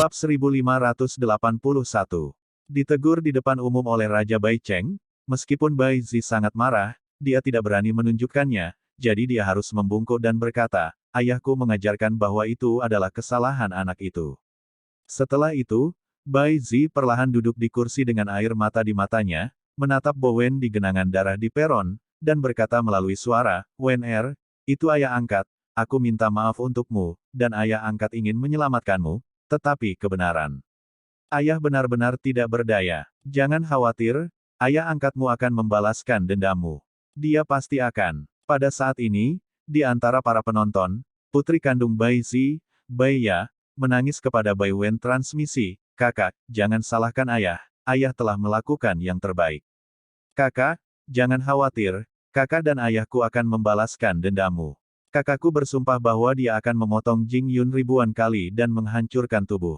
Bab 1581. Ditegur di depan umum oleh Raja Bai Cheng, meskipun Bai Zi sangat marah, dia tidak berani menunjukkannya, jadi dia harus membungkuk dan berkata, ayahku mengajarkan bahwa itu adalah kesalahan anak itu. Setelah itu, Bai Zi perlahan duduk di kursi dengan air mata di matanya, menatap Bowen di genangan darah di peron, dan berkata melalui suara, Wen Er, itu ayah angkat, aku minta maaf untukmu, dan ayah angkat ingin menyelamatkanmu, tetapi kebenaran. Ayah benar-benar tidak berdaya. Jangan khawatir, ayah angkatmu akan membalaskan dendammu. Dia pasti akan. Pada saat ini, di antara para penonton, putri kandung Bai Zi, Bai Ya, menangis kepada Bai Wen transmisi, kakak, jangan salahkan ayah telah melakukan yang terbaik. Kakak, jangan khawatir, kakak dan ayahku akan membalaskan dendammu. Kakakku bersumpah bahwa dia akan memotong Jing Yun ribuan kali dan menghancurkan tubuh.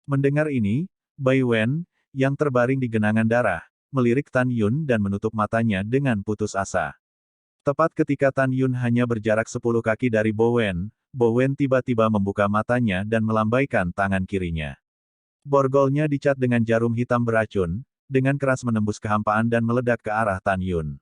Mendengar ini, Bai Wen, yang terbaring di genangan darah, melirik Tan Yun dan menutup matanya dengan putus asa. Tepat ketika Tan Yun hanya berjarak 10 kaki dari Bowen tiba-tiba membuka matanya dan melambaikan tangan kirinya. Borgolnya dicat dengan jarum hitam beracun, dengan keras menembus kehampaan dan meledak ke arah Tan Yun.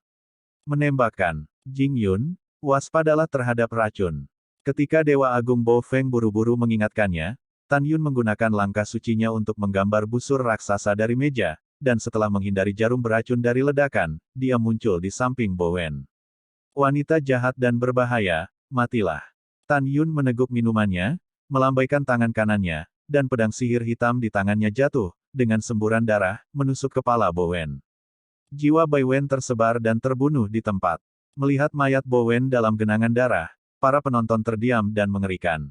Menembakkan, Jing Yun, waspadalah terhadap racun. Ketika Dewa Agung Bo Feng buru-buru mengingatkannya, Tan Yun menggunakan langkah sucinya untuk menggambar busur raksasa dari meja, dan setelah menghindari jarum beracun dari ledakan, dia muncul di samping Bowen. Wanita jahat dan berbahaya, matilah. Tan Yun meneguk minumannya, melambaikan tangan kanannya, dan pedang sihir hitam di tangannya jatuh, dengan semburan darah, menusuk kepala Bowen. Jiwa Bai Wen tersebar dan terbunuh di tempat. Melihat mayat Bowen dalam genangan darah, para penonton terdiam dan mengerikan.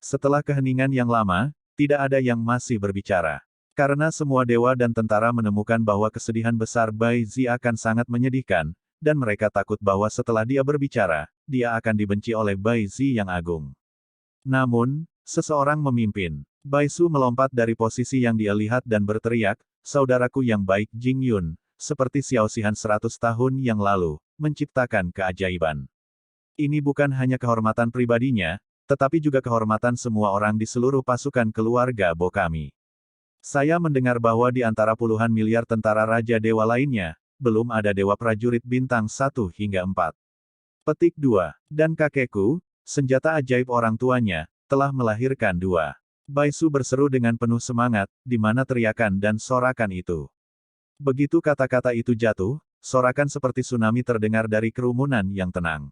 Setelah keheningan yang lama, tidak ada yang masih berbicara. Karena semua dewa dan tentara menemukan bahwa kesedihan besar Bai Zi akan sangat menyedihkan, dan mereka takut bahwa setelah dia berbicara, dia akan dibenci oleh Bai Zi yang agung. Namun, seseorang memimpin. Bai Su melompat dari posisi yang dia lihat dan berteriak, saudaraku yang baik Jing Yun, seperti Xiao Xihan 100 tahun yang lalu, menciptakan keajaiban. Ini bukan hanya kehormatan pribadinya, tetapi juga kehormatan semua orang di seluruh pasukan keluarga Bo kami. Saya mendengar bahwa di antara puluhan miliar tentara Raja Dewa lainnya, belum ada dewa prajurit bintang 1 hingga 4. Petik 2. Dan kakekku, senjata ajaib orang tuanya, telah melahirkan 2. Bai Su berseru dengan penuh semangat, di mana teriakan dan sorakan itu. Begitu kata-kata itu jatuh, sorakan seperti tsunami terdengar dari kerumunan yang tenang.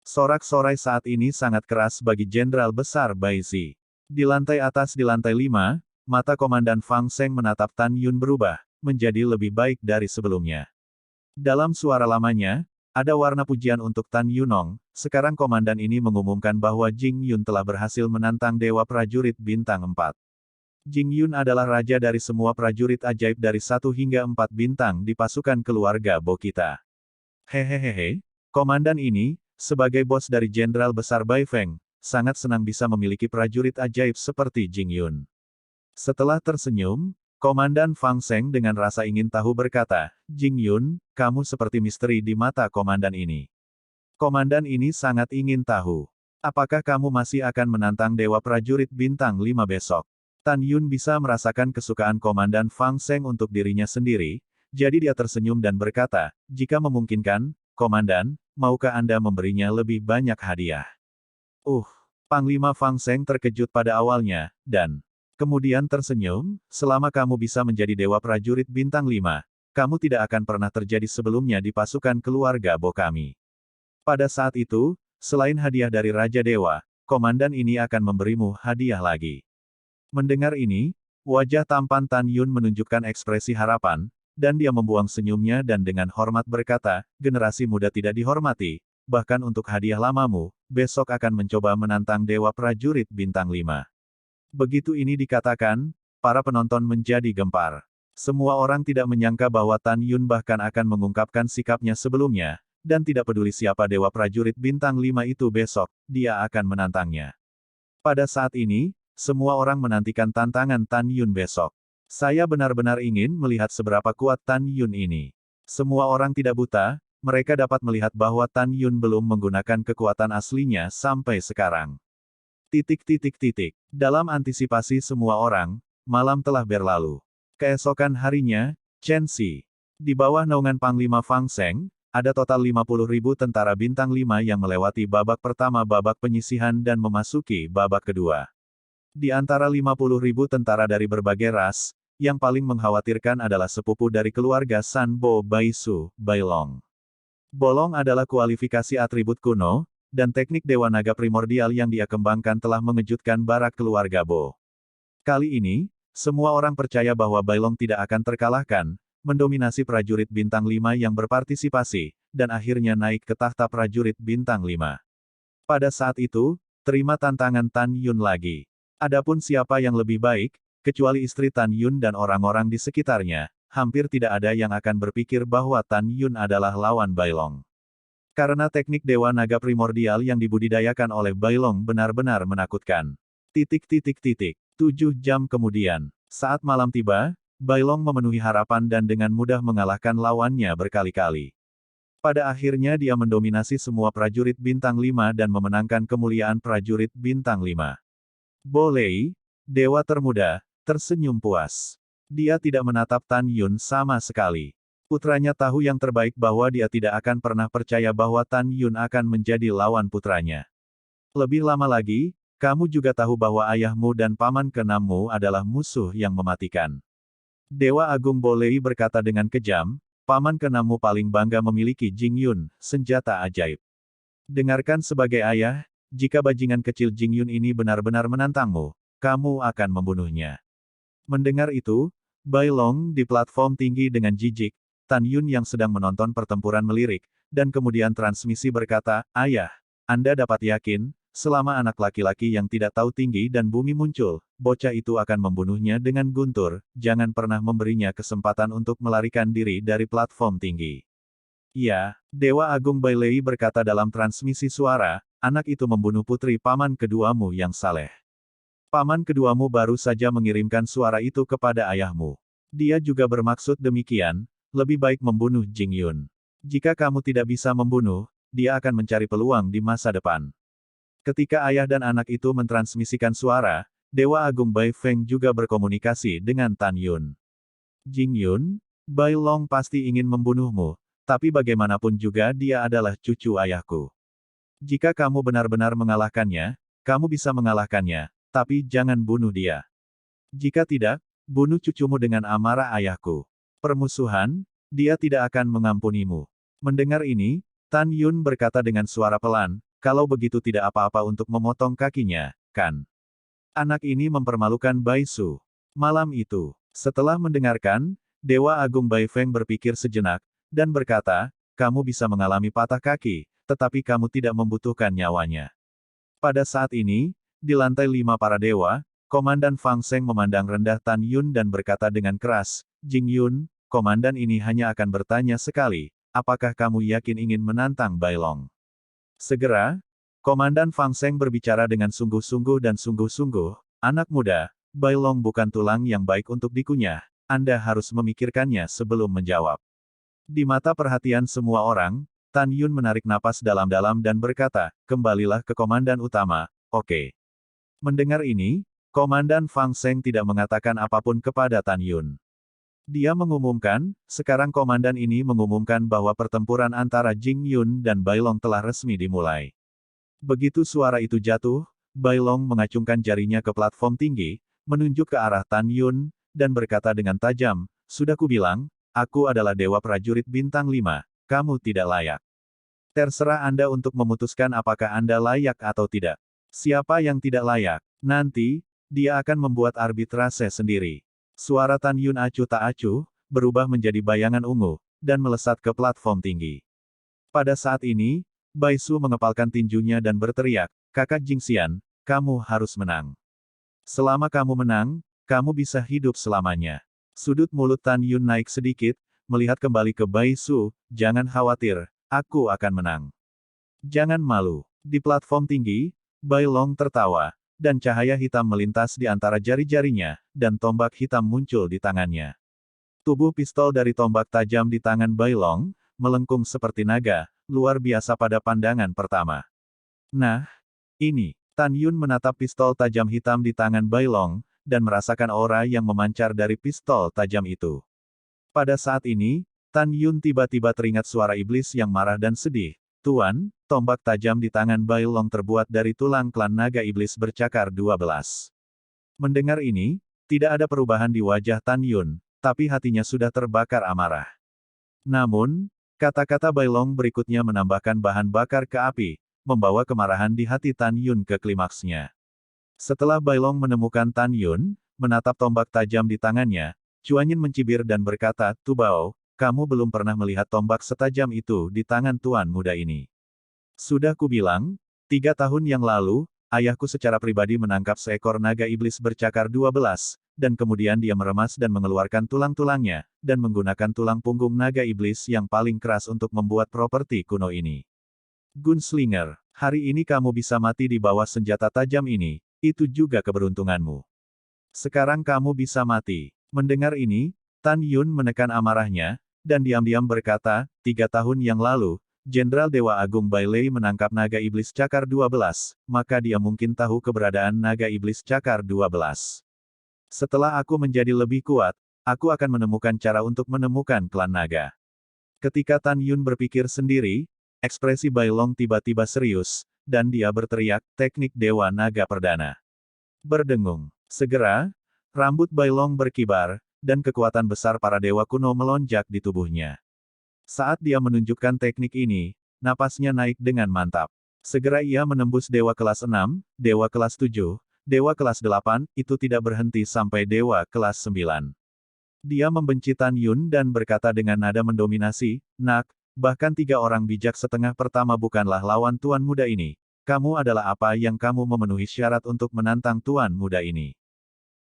Sorak-sorai saat ini sangat keras bagi Jenderal Besar Bai Zi. Di lantai atas di lantai 5, mata Komandan Fang Seng menatap Tan Yun berubah, menjadi lebih baik dari sebelumnya. Dalam suara lamanya, ada warna pujian untuk Tan Yunong. Sekarang komandan ini mengumumkan bahwa Jing Yun telah berhasil menantang Dewa Prajurit Bintang 4. Jing Yun adalah raja dari semua prajurit ajaib dari 1 hingga 4 bintang di pasukan keluarga Bo kita. Hehehehe, komandan ini, sebagai bos dari Jenderal Besar Bai Feng, sangat senang bisa memiliki prajurit ajaib seperti Jing Yun. Setelah tersenyum, Komandan Fang Seng dengan rasa ingin tahu berkata, Jing Yun, kamu seperti misteri di mata komandan ini. Komandan ini sangat ingin tahu. Apakah kamu masih akan menantang Dewa Prajurit Bintang 5 besok? Tan Yun bisa merasakan kesukaan Komandan Fang Seng untuk dirinya sendiri, jadi dia tersenyum dan berkata, jika memungkinkan, Komandan, maukah Anda memberinya lebih banyak hadiah? Panglima Fang Seng terkejut pada awalnya, dan kemudian tersenyum, selama kamu bisa menjadi Dewa Prajurit Bintang 5, kamu tidak akan pernah terjadi sebelumnya di pasukan keluarga Bo kami. Pada saat itu, selain hadiah dari Raja Dewa, komandan ini akan memberimu hadiah lagi. Mendengar ini, wajah tampan Tan Yun menunjukkan ekspresi harapan, dan dia membuang senyumnya dan dengan hormat berkata, generasi muda tidak dihormati, bahkan untuk hadiah lamamu, besok akan mencoba menantang Dewa Prajurit Bintang 5. Begitu ini dikatakan, para penonton menjadi gempar. Semua orang tidak menyangka bahwa Tan Yun bahkan akan mengungkapkan sikapnya sebelumnya, dan tidak peduli siapa Dewa Prajurit Bintang 5 itu besok, dia akan menantangnya. Pada saat ini, semua orang menantikan tantangan Tan Yun besok. Saya benar-benar ingin melihat seberapa kuat Tan Yun ini. Semua orang tidak buta, mereka dapat melihat bahwa Tan Yun belum menggunakan kekuatan aslinya sampai sekarang. Titik titik titik. Dalam antisipasi semua orang, malam telah berlalu. Keesokan harinya, Chen Xi. Di bawah naungan Panglima Fang Seng, ada total 50.000 tentara bintang 5 yang melewati babak pertama babak penyisihan dan memasuki babak kedua. Di antara 50.000 tentara dari berbagai ras, yang paling mengkhawatirkan adalah sepupu dari keluarga San Bo Baisu, Bailong. Bolong adalah kualifikasi atribut kuno, dan teknik Dewa Naga primordial yang dia kembangkan telah mengejutkan barak keluarga Bo. Kali ini, semua orang percaya bahwa Bailong tidak akan terkalahkan, mendominasi prajurit bintang 5 yang berpartisipasi, dan akhirnya naik ke tahta prajurit bintang 5. Pada saat itu, terima tantangan Tan Yun lagi. Adapun siapa yang lebih baik, kecuali istri Tan Yun dan orang-orang di sekitarnya, hampir tidak ada yang akan berpikir bahwa Tan Yun adalah lawan Bailong. Karena teknik Dewa Naga primordial yang dibudidayakan oleh Bailong benar-benar menakutkan. Titik titik titik. 7 jam kemudian, saat malam tiba, Bailong memenuhi harapan dan dengan mudah mengalahkan lawannya berkali-kali. Pada akhirnya dia mendominasi semua prajurit bintang 5 dan memenangkan kemuliaan prajurit bintang 5. Bo Lei, dewa termuda, tersenyum puas. Dia tidak menatap Tan Yun sama sekali. Putranya tahu yang terbaik bahwa dia tidak akan pernah percaya bahwa Tan Yun akan menjadi lawan putranya. Lebih lama lagi, kamu juga tahu bahwa ayahmu dan paman keenammu adalah musuh yang mematikan. Dewa Agung Bo Lei berkata dengan kejam, paman keenammu paling bangga memiliki Jing Yun, senjata ajaib. Dengarkan sebagai ayah, jika bajingan kecil Jing Yun ini benar-benar menantangmu, kamu akan membunuhnya. Mendengar itu, Bailong di platform tinggi dengan jijik, Tan Yun yang sedang menonton pertempuran melirik, dan kemudian transmisi berkata, ayah, Anda dapat yakin, selama anak laki-laki yang tidak tahu tinggi dan bumi muncul, bocah itu akan membunuhnya dengan guntur, jangan pernah memberinya kesempatan untuk melarikan diri dari platform tinggi. Ya, Dewa Agung Bai Lei berkata dalam transmisi suara, anak itu membunuh putri paman keduamu yang saleh. Paman keduamu baru saja mengirimkan suara itu kepada ayahmu. Dia juga bermaksud demikian, lebih baik membunuh Jing Yun. Jika kamu tidak bisa membunuh, dia akan mencari peluang di masa depan. Ketika ayah dan anak itu mentransmisikan suara, Dewa Agung Bai Feng juga berkomunikasi dengan Tan Yun. Jing Yun, Bai Long pasti ingin membunuhmu, tapi bagaimanapun juga dia adalah cucu ayahku. Jika kamu benar-benar mengalahkannya, kamu bisa mengalahkannya, tapi jangan bunuh dia. Jika tidak, bunuh cucumu dengan amarah ayahku. Permusuhan, dia tidak akan mengampunimu. Mendengar ini, Tan Yun berkata dengan suara pelan, kalau begitu tidak apa-apa untuk memotong kakinya, kan? Anak ini mempermalukan Bai Su. Malam itu, setelah mendengarkan, Dewa Agung Bai Feng berpikir sejenak, dan berkata, kamu bisa mengalami patah kaki, tetapi kamu tidak membutuhkan nyawanya. Pada saat ini, di lantai 5 para dewa, Komandan Fang Seng memandang rendah Tan Yun dan berkata dengan keras, Jing Yun, komandan ini hanya akan bertanya sekali, apakah kamu yakin ingin menantang Bai Long? Segera, Komandan Fang Seng berbicara dengan sungguh-sungguh dan sungguh-sungguh, anak muda, Bai Long bukan tulang yang baik untuk dikunyah, Anda harus memikirkannya sebelum menjawab. Di mata perhatian semua orang, Tan Yun menarik napas dalam-dalam dan berkata, kembalilah ke komandan utama, oke. Mendengar ini, Komandan Fang Seng tidak mengatakan apapun kepada Tan Yun. Dia mengumumkan, sekarang komandan ini mengumumkan bahwa pertempuran antara Jing Yun dan Bai Long telah resmi dimulai. Begitu suara itu jatuh, Bai Long mengacungkan jarinya ke platform tinggi, menunjuk ke arah Tan Yun, dan berkata dengan tajam, sudah kubilang, aku adalah dewa prajurit bintang 5, kamu tidak layak. Terserah Anda untuk memutuskan apakah Anda layak atau tidak. Siapa yang tidak layak, nanti, dia akan membuat arbitrase sendiri. Suara Tan Yun acuh tak acuh, berubah menjadi bayangan ungu, dan melesat ke platform tinggi. Pada saat ini, Bai Su mengepalkan tinjunya dan berteriak, kakak Jingxian, kamu harus menang. Selama kamu menang, kamu bisa hidup selamanya. Sudut mulut Tan Yun naik sedikit, melihat kembali ke Bai Su, jangan khawatir, aku akan menang. Jangan malu. Di platform tinggi, Bai Long tertawa, dan cahaya hitam melintas di antara jari-jarinya, dan tombak hitam muncul di tangannya. Tubuh pistol dari tombak tajam di tangan Bai Long, melengkung seperti naga, luar biasa pada pandangan pertama. Nah, ini, Tan Yun menatap pistol tajam hitam di tangan Bai Long, dan merasakan aura yang memancar dari pistol tajam itu. Pada saat ini, Tan Yun tiba-tiba teringat suara iblis yang marah dan sedih. Tuan, tombak tajam di tangan Bai Long terbuat dari tulang klan naga iblis bercakar 12. Mendengar ini, tidak ada perubahan di wajah Tan Yun, tapi hatinya sudah terbakar amarah. Namun, kata-kata Bai Long berikutnya menambahkan bahan bakar ke api, membawa kemarahan di hati Tan Yun ke klimaksnya. Setelah Bai Long menemukan Tan Yun, menatap tombak tajam di tangannya, Chuanyin mencibir dan berkata, "Tubao, kamu belum pernah melihat tombak setajam itu di tangan tuan muda ini. Sudah kubilang, 3 tahun yang lalu, ayahku secara pribadi menangkap seekor naga iblis bercakar 12, dan kemudian dia meremas dan mengeluarkan tulang-tulangnya, dan menggunakan tulang punggung naga iblis yang paling keras untuk membuat properti kuno ini. Gunslinger, hari ini kamu bisa mati di bawah senjata tajam ini, itu juga keberuntunganmu. Sekarang kamu bisa mati." Mendengar ini, Tan Yun menekan amarahnya, dan diam-diam berkata, 3 tahun yang lalu, Jenderal Dewa Agung Bai Lei menangkap naga iblis cakar 12, maka dia mungkin tahu keberadaan naga iblis cakar 12. Setelah aku menjadi lebih kuat, aku akan menemukan cara untuk menemukan klan naga. Ketika Tan Yun berpikir sendiri, ekspresi Bai Long tiba-tiba serius, dan dia berteriak, teknik Dewa Naga Perdana. Berdengung. Segera, rambut Bai Long berkibar, dan kekuatan besar para dewa kuno melonjak di tubuhnya. Saat dia menunjukkan teknik ini, napasnya naik dengan mantap. Segera ia menembus dewa kelas 6, dewa kelas 7, dewa kelas 8, itu tidak berhenti sampai dewa kelas 9. Dia membenci Tan Yun dan berkata dengan nada mendominasi, "Nak, bahkan 3 orang bijak setengah pertama bukanlah lawan tuan muda ini. Kamu adalah apa yang kamu memenuhi syarat untuk menantang tuan muda ini?"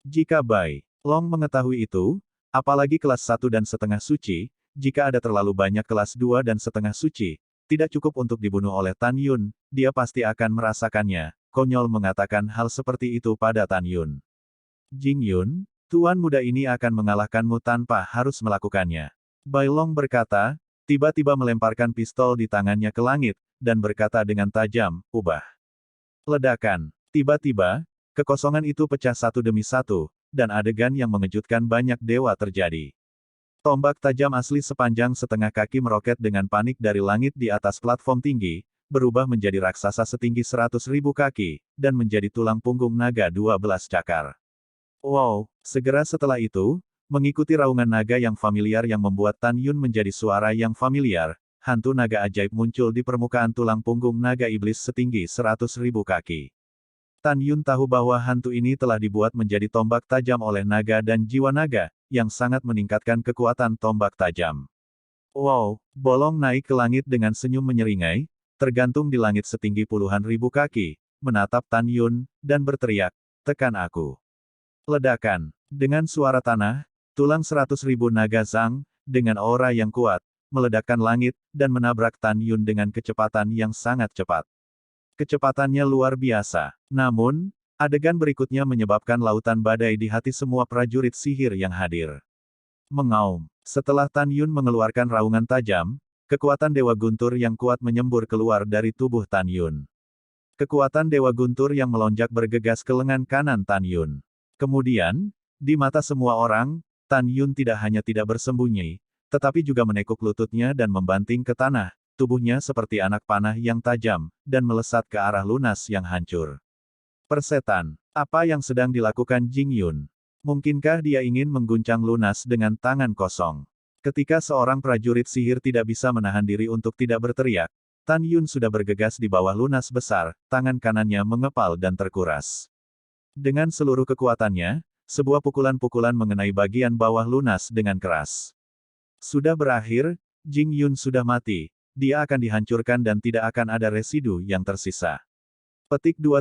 Jika Bai Long mengetahui itu, apalagi kelas 1,5 suci, jika ada terlalu banyak kelas 2,5 suci, tidak cukup untuk dibunuh oleh Tan Yun, dia pasti akan merasakannya. Konyol mengatakan hal seperti itu pada Tan Yun. "Jing Yun, tuan muda ini akan mengalahkanmu tanpa harus melakukannya." Bai Long berkata, tiba-tiba melemparkan pistol di tangannya ke langit, dan berkata dengan tajam, "Ubah." Ledakan. Tiba-tiba, kekosongan itu pecah satu demi satu, dan adegan yang mengejutkan banyak dewa terjadi. Tombak tajam asli sepanjang setengah kaki meroket dengan panik dari langit di atas platform tinggi, berubah menjadi raksasa setinggi 100.000 kaki, dan menjadi tulang punggung naga 12 cakar. Wow! Segera setelah itu, mengikuti raungan naga yang familiar yang membuat Tan Yun menjadi suara yang familiar, hantu naga ajaib muncul di permukaan tulang punggung naga iblis setinggi 100.000 kaki. Tan Yun tahu bahwa hantu ini telah dibuat menjadi tombak tajam oleh naga dan jiwa naga, yang sangat meningkatkan kekuatan tombak tajam. Wow! Bolong naik ke langit dengan senyum menyeringai, tergantung di langit setinggi puluhan ribu kaki, menatap Tan Yun, dan berteriak, "Tekan aku." Ledakan. Dengan suara tanah, tulang 100.000 naga Zhang, dengan aura yang kuat, meledakkan langit, dan menabrak Tan Yun dengan kecepatan yang sangat cepat. Kecepatannya luar biasa. Namun, adegan berikutnya menyebabkan lautan badai di hati semua prajurit sihir yang hadir. Mengaum. Setelah Tan Yun mengeluarkan raungan tajam, kekuatan Dewa Guntur yang kuat menyembur keluar dari tubuh Tan Yun. Kekuatan Dewa Guntur yang melonjak bergegas ke lengan kanan Tan Yun. Kemudian, di mata semua orang, Tan Yun tidak hanya tidak bersembunyi, tetapi juga menekuk lututnya dan membanting ke tanah, tubuhnya seperti anak panah yang tajam, dan melesat ke arah lunas yang hancur. Persetan. Apa yang sedang dilakukan Jing Yun? Mungkinkah dia ingin mengguncang lunas dengan tangan kosong? Ketika seorang prajurit sihir tidak bisa menahan diri untuk tidak berteriak, Tan Yun sudah bergegas di bawah lunas besar, tangan kanannya mengepal dan terkuras. Dengan seluruh kekuatannya, sebuah pukulan-pukulan mengenai bagian bawah lunas dengan keras. Sudah berakhir, Jing Yun sudah mati. Dia akan dihancurkan dan tidak akan ada residu yang tersisa. Petik 2.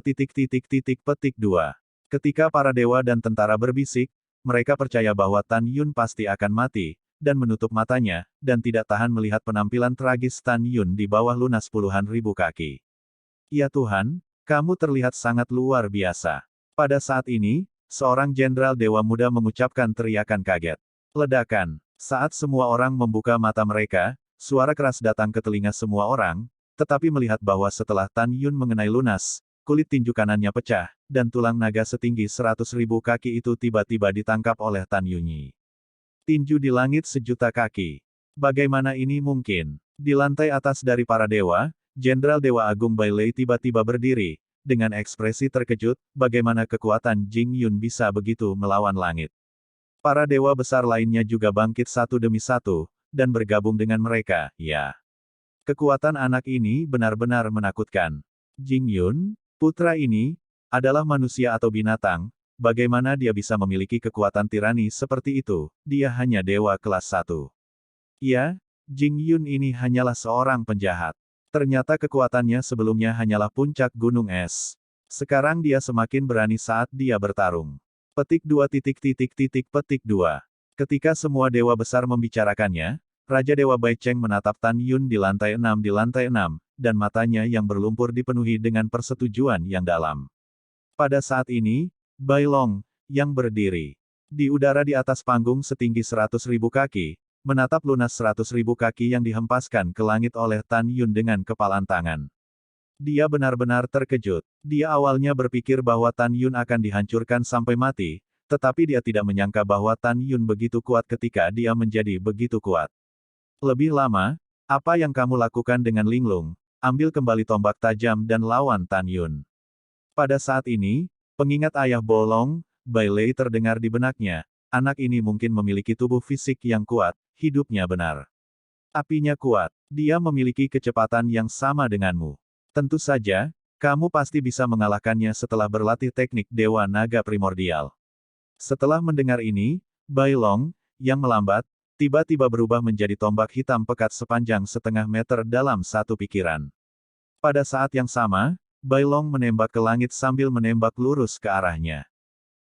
Petik 2. Ketika para dewa dan tentara berbisik, mereka percaya bahwa Tan Yun pasti akan mati, dan menutup matanya, dan tidak tahan melihat penampilan tragis Tan Yun di bawah lunas puluhan ribu kaki. Ya Tuhan, kamu terlihat sangat luar biasa. Pada saat ini, seorang jenderal dewa muda mengucapkan teriakan kaget. Ledakan. Saat semua orang membuka mata mereka, suara keras datang ke telinga semua orang, tetapi melihat bahwa setelah Tan Yun mengenai lunas, kulit tinju kanannya pecah, dan tulang naga setinggi 100.000 kaki itu tiba-tiba ditangkap oleh Tan Yunyi. Tinju di langit sejuta kaki. Bagaimana ini mungkin? Di lantai atas dari para dewa, Jenderal Dewa Agung Bai Lei tiba-tiba berdiri, dengan ekspresi terkejut, bagaimana kekuatan Jing Yun bisa begitu melawan langit. Para dewa besar lainnya juga bangkit satu demi satu, dan bergabung dengan mereka, ya. Kekuatan anak ini benar-benar menakutkan. Jing Yun, putra ini, adalah manusia atau binatang, bagaimana dia bisa memiliki kekuatan tirani seperti itu, dia hanya dewa kelas 1. Ya, Jing Yun ini hanyalah seorang penjahat. Ternyata kekuatannya sebelumnya hanyalah puncak gunung es. Sekarang dia semakin berani saat dia bertarung. Petik 2. Petik 2. Ketika semua dewa besar membicarakannya, Raja Dewa Bai Cheng menatap Tan Yun di lantai 6, dan matanya yang berlumpur dipenuhi dengan persetujuan yang dalam. Pada saat ini, Bai Long, yang berdiri di udara di atas panggung setinggi 100.000 kaki, menatap lunas 100.000 kaki yang dihempaskan ke langit oleh Tan Yun dengan kepalan tangan. Dia benar-benar terkejut. Dia awalnya berpikir bahwa Tan Yun akan dihancurkan sampai mati, tetapi dia tidak menyangka bahwa Tan Yun begitu kuat ketika dia menjadi begitu kuat. Lebih lama, apa yang kamu lakukan dengan Linglung? Ambil kembali tombak tajam dan lawan Tan Yun. Pada saat ini, pengingat ayah Bolong, Bai Lei terdengar di benaknya. Anak ini mungkin memiliki tubuh fisik yang kuat, hidupnya benar. Apinya kuat, dia memiliki kecepatan yang sama denganmu. Tentu saja, kamu pasti bisa mengalahkannya setelah berlatih teknik Dewa Naga Primordial. Setelah mendengar ini, Bai Long, yang melambat, tiba-tiba berubah menjadi tombak hitam pekat sepanjang setengah meter dalam satu pikiran. Pada saat yang sama, Bai Long menembak ke langit sambil menembak lurus ke arahnya.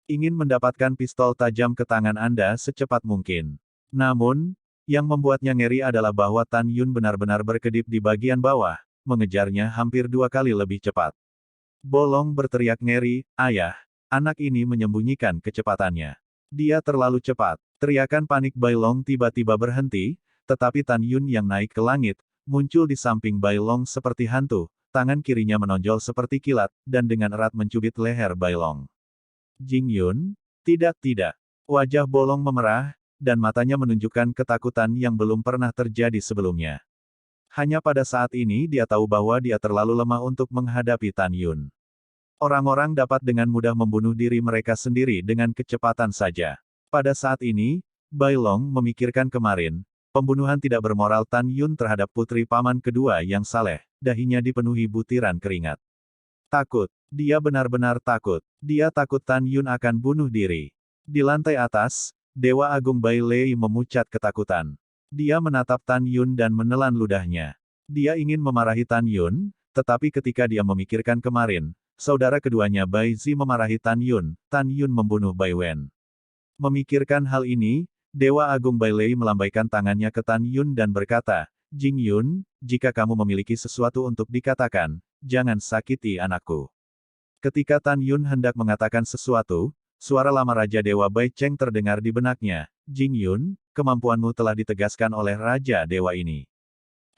Ingin mendapatkan pistol tajam ke tangan Anda secepat mungkin. Namun, yang membuatnya ngeri adalah bahwa Tan Yun benar-benar berkedip di bagian bawah, mengejarnya hampir 2 kali lebih cepat. Bolong berteriak ngeri, "Ayah!" Anak ini menyembunyikan kecepatannya. Dia terlalu cepat. Teriakan panik Bai Long tiba-tiba berhenti, tetapi Tan Yun yang naik ke langit, muncul di samping Bai Long seperti hantu, tangan kirinya menonjol seperti kilat, dan dengan erat mencubit leher Bai Long. Jing Yun? Tidak. Wajah Bolong memerah, dan matanya menunjukkan ketakutan yang belum pernah terjadi sebelumnya. Hanya pada saat ini dia tahu bahwa dia terlalu lemah untuk menghadapi Tan Yun. Orang-orang dapat dengan mudah membunuh diri mereka sendiri dengan kecepatan saja. Pada saat ini, Bai Long memikirkan kemarin, pembunuhan tidak bermoral Tan Yun terhadap putri paman kedua yang saleh, dahinya dipenuhi butiran keringat. Takut. Dia benar-benar takut. Dia takut Tan Yun akan bunuh diri. Di lantai atas, Dewa Agung Bai Lei memucat ketakutan. Dia menatap Tan Yun dan menelan ludahnya. Dia ingin memarahi Tan Yun, tetapi ketika dia memikirkan kemarin, saudara keduanya Bai Zi memarahi Tan Yun membunuh Bai Wen. Memikirkan hal ini, Dewa Agung Bai Lei melambaikan tangannya ke Tan Yun dan berkata, "Jing Yun, jika kamu memiliki sesuatu untuk dikatakan, jangan sakiti anakku." Ketika Tan Yun hendak mengatakan sesuatu, suara lama Raja Dewa Bai Cheng terdengar di benaknya. "Jing Yun, kemampuanmu telah ditegaskan oleh Raja Dewa ini.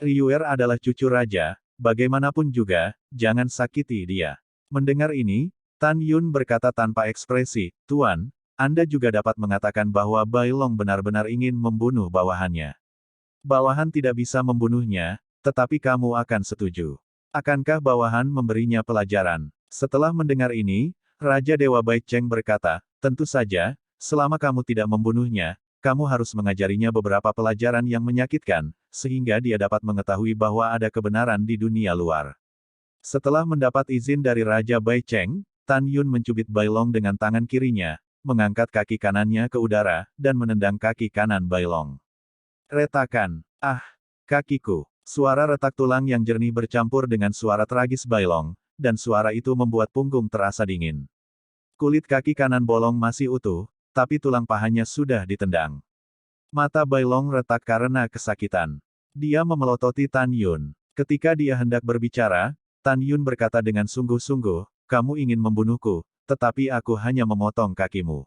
Ryuer adalah cucu Raja, bagaimanapun juga, jangan sakiti dia." Mendengar ini, Tan Yun berkata tanpa ekspresi, "Tuan, Anda juga dapat mengatakan bahwa Bai Long benar-benar ingin membunuh bawahannya. Bawahan tidak bisa membunuhnya, tetapi kamu akan setuju. Akankah bawahan memberinya pelajaran?" Setelah mendengar ini, Raja Dewa Bai Cheng berkata, "Tentu saja, selama kamu tidak membunuhnya, kamu harus mengajarinya beberapa pelajaran yang menyakitkan, sehingga dia dapat mengetahui bahwa ada kebenaran di dunia luar." Setelah mendapat izin dari Raja Bai Cheng, Tan Yun mencubit Bai Long dengan tangan kirinya, mengangkat kaki kanannya ke udara, dan menendang kaki kanan Bai Long. Retakan. "Ah, kakiku." Suara retak tulang yang jernih bercampur dengan suara tragis Bai Long, dan suara itu membuat punggung terasa dingin. Kulit kaki kanan bolong masih utuh, tapi tulang pahanya sudah ditendang. Mata Bai Long retak karena kesakitan. Dia memelototi Tan Yun. Ketika dia hendak berbicara, Tan Yun berkata dengan sungguh-sungguh, "Kamu ingin membunuhku, tetapi aku hanya memotong kakimu.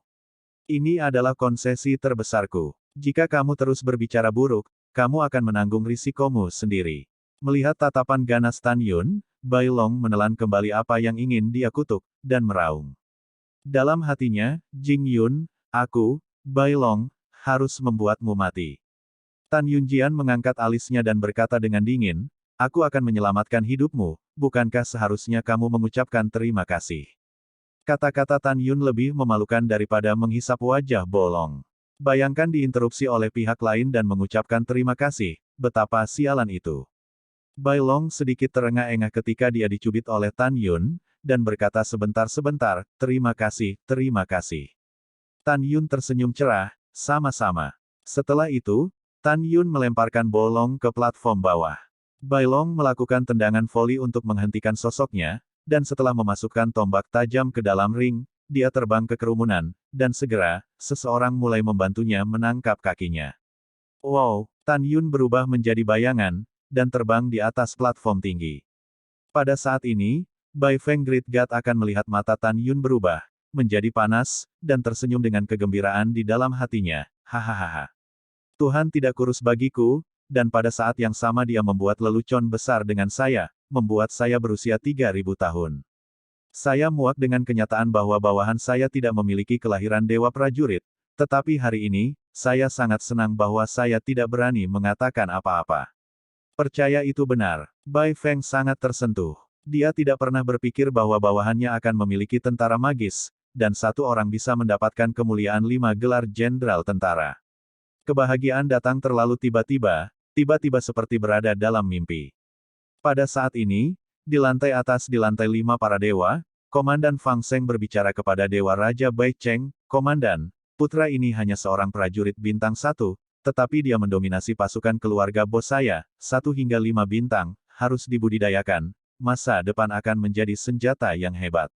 Ini adalah konsesi terbesarku. Jika kamu terus berbicara buruk, kamu akan menanggung risikomu sendiri." Melihat tatapan ganas Tan Yun, Bai Long menelan kembali apa yang ingin dia kutuk, dan meraung. Dalam hatinya, Jing Yun, aku, Bai Long, harus membuatmu mati. Tan Yunjian mengangkat alisnya dan berkata dengan dingin, aku akan menyelamatkan hidupmu, bukankah seharusnya kamu mengucapkan terima kasih? Kata-kata Tan Yun lebih memalukan daripada menghisap wajah bolong. Bayangkan diinterupsi oleh pihak lain dan mengucapkan terima kasih, betapa sialan itu. Bai Long sedikit terengah-engah ketika dia dicubit oleh Tan Yun, dan berkata sebentar-sebentar, terima kasih, terima kasih. Tan Yun tersenyum cerah, sama-sama. Setelah itu, Tan Yun melemparkan bolong ke platform bawah. Bai Long melakukan tendangan voli untuk menghentikan sosoknya, dan setelah memasukkan tombak tajam ke dalam ring, dia terbang ke kerumunan, dan segera, seseorang mulai membantunya menangkap kakinya. Wow, Tan Yun berubah menjadi bayangan, dan terbang di atas platform tinggi. Pada saat ini, Bai Feng Great God akan melihat mata Tan Yun berubah, menjadi panas, dan tersenyum dengan kegembiraan di dalam hatinya, hahaha. Tuhan tidak kurus bagiku, dan pada saat yang sama dia membuat lelucon besar dengan saya, membuat saya berusia 3000 tahun. Saya muak dengan kenyataan bahwa bawahan saya tidak memiliki kelahiran dewa prajurit, tetapi hari ini, saya sangat senang bahwa saya tidak berani mengatakan apa-apa. Percaya itu benar. Bai Feng sangat tersentuh. Dia tidak pernah berpikir bahwa bawahannya akan memiliki tentara magis, dan satu orang bisa mendapatkan kemuliaan 5 gelar jenderal tentara. Kebahagiaan datang terlalu tiba-tiba, tiba-tiba seperti berada dalam mimpi. Pada saat ini, di lantai atas di lantai 5 para dewa, Komandan Fang Seng berbicara kepada Dewa Raja Bai Cheng, Komandan, putra ini hanya seorang prajurit bintang 1, tetapi dia mendominasi pasukan keluarga bos saya, 1 hingga 5 bintang, harus dibudidayakan, masa depan akan menjadi senjata yang hebat.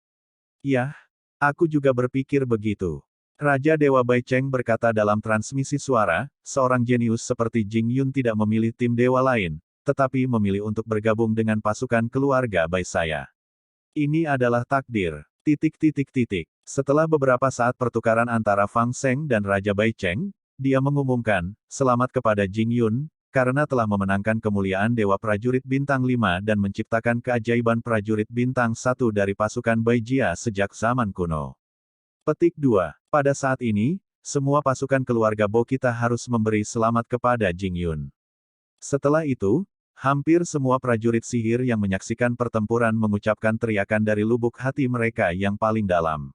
Yah, aku juga berpikir begitu. Raja Dewa Bai Cheng berkata dalam transmisi suara, seorang jenius seperti Jing Yun tidak memilih tim dewa lain, tetapi memilih untuk bergabung dengan pasukan keluarga Bai saya. Ini adalah takdir. Setelah beberapa saat pertukaran antara Fang Seng dan Raja Bai Cheng, dia mengumumkan, selamat kepada Jing Yun, karena telah memenangkan kemuliaan Dewa Prajurit Bintang 5 dan menciptakan keajaiban Prajurit Bintang 1 dari pasukan Bai Jia sejak zaman kuno. Petik 2. Pada saat ini, semua pasukan keluarga Bo kita harus memberi selamat kepada Jing Yun. Setelah itu, hampir semua prajurit sihir yang menyaksikan pertempuran mengucapkan teriakan dari lubuk hati mereka yang paling dalam.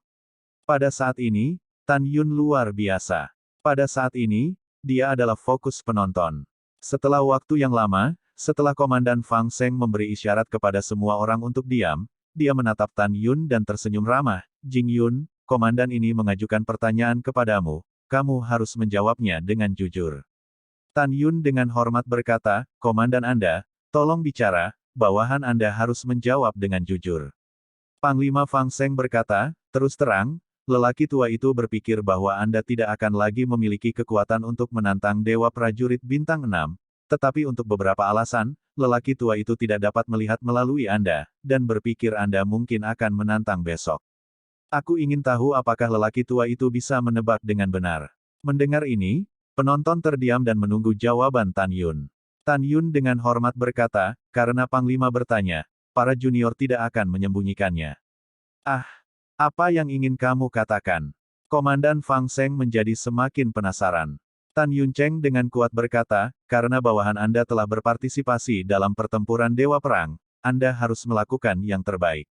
Pada saat ini, Tan Yun luar biasa. Pada saat ini, dia adalah fokus penonton. Setelah waktu yang lama, setelah Komandan Fang Seng memberi isyarat kepada semua orang untuk diam, dia menatap Tan Yun dan tersenyum ramah. Jing Yun, Komandan ini mengajukan pertanyaan kepadamu, kamu harus menjawabnya dengan jujur. Tan Yun dengan hormat berkata, Komandan Anda, tolong bicara, bawahan Anda harus menjawab dengan jujur. Panglima Fang Seng berkata, terus terang, lelaki tua itu berpikir bahwa Anda tidak akan lagi memiliki kekuatan untuk menantang Dewa Prajurit Bintang 6, tetapi untuk beberapa alasan, lelaki tua itu tidak dapat melihat melalui Anda, dan berpikir Anda mungkin akan menantang besok. Aku ingin tahu apakah lelaki tua itu bisa menebak dengan benar. Mendengar ini, penonton terdiam dan menunggu jawaban Tan Yun. Tan Yun dengan hormat berkata, karena Panglima bertanya, para junior tidak akan menyembunyikannya. Ah, apa yang ingin kamu katakan? Komandan Fang Seng menjadi semakin penasaran. Tan Yun Cheng dengan kuat berkata, karena bawahan Anda telah berpartisipasi dalam pertempuran Dewa Perang, Anda harus melakukan yang terbaik.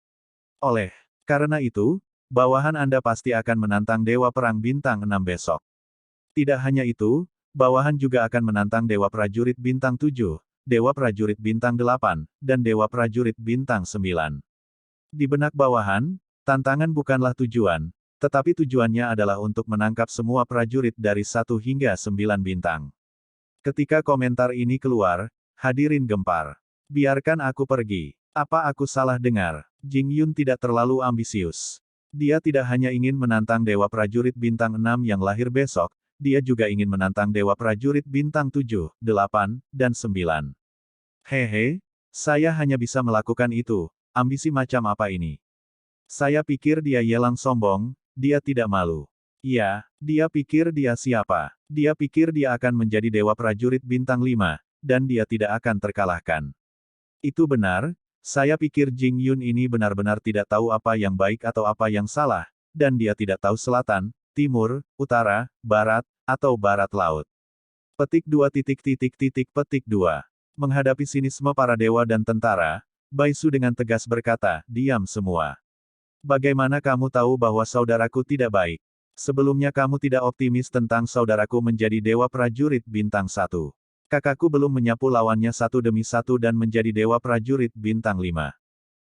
Oleh karena itu, bawahan Anda pasti akan menantang Dewa Perang Bintang 6 besok. Tidak hanya itu, bawahan juga akan menantang Dewa Prajurit Bintang 7, Dewa Prajurit Bintang 8, dan Dewa Prajurit Bintang 9. Di benak bawahan, tantangan bukanlah tujuan, tetapi tujuannya adalah untuk menangkap semua prajurit dari 1 hingga 9 bintang. Ketika komentar ini keluar, hadirin gempar. Biarkan aku pergi. Apa aku salah dengar? Jing Yun tidak terlalu ambisius. Dia tidak hanya ingin menantang Dewa Prajurit Bintang 6 yang lahir besok, dia juga ingin menantang Dewa Prajurit Bintang 7, 8, dan 9. Hehe, saya hanya bisa melakukan itu, ambisi macam apa ini? Saya pikir dia yelang sombong, dia tidak malu. Iya, dia pikir dia siapa? Dia pikir dia akan menjadi Dewa Prajurit Bintang 5, dan dia tidak akan terkalahkan. Itu benar, Saya pikir Jing Yun ini benar-benar tidak tahu apa yang baik atau apa yang salah, dan dia tidak tahu selatan, timur, utara, barat, atau barat laut. Petik 2. Menghadapi sinisme para dewa dan tentara, Bai Su dengan tegas berkata, diam semua. Bagaimana kamu tahu bahwa saudaraku tidak baik? Sebelumnya kamu tidak optimis tentang saudaraku menjadi dewa prajurit bintang 1. Kakakku belum menyapu lawannya satu demi satu dan menjadi dewa prajurit bintang 5.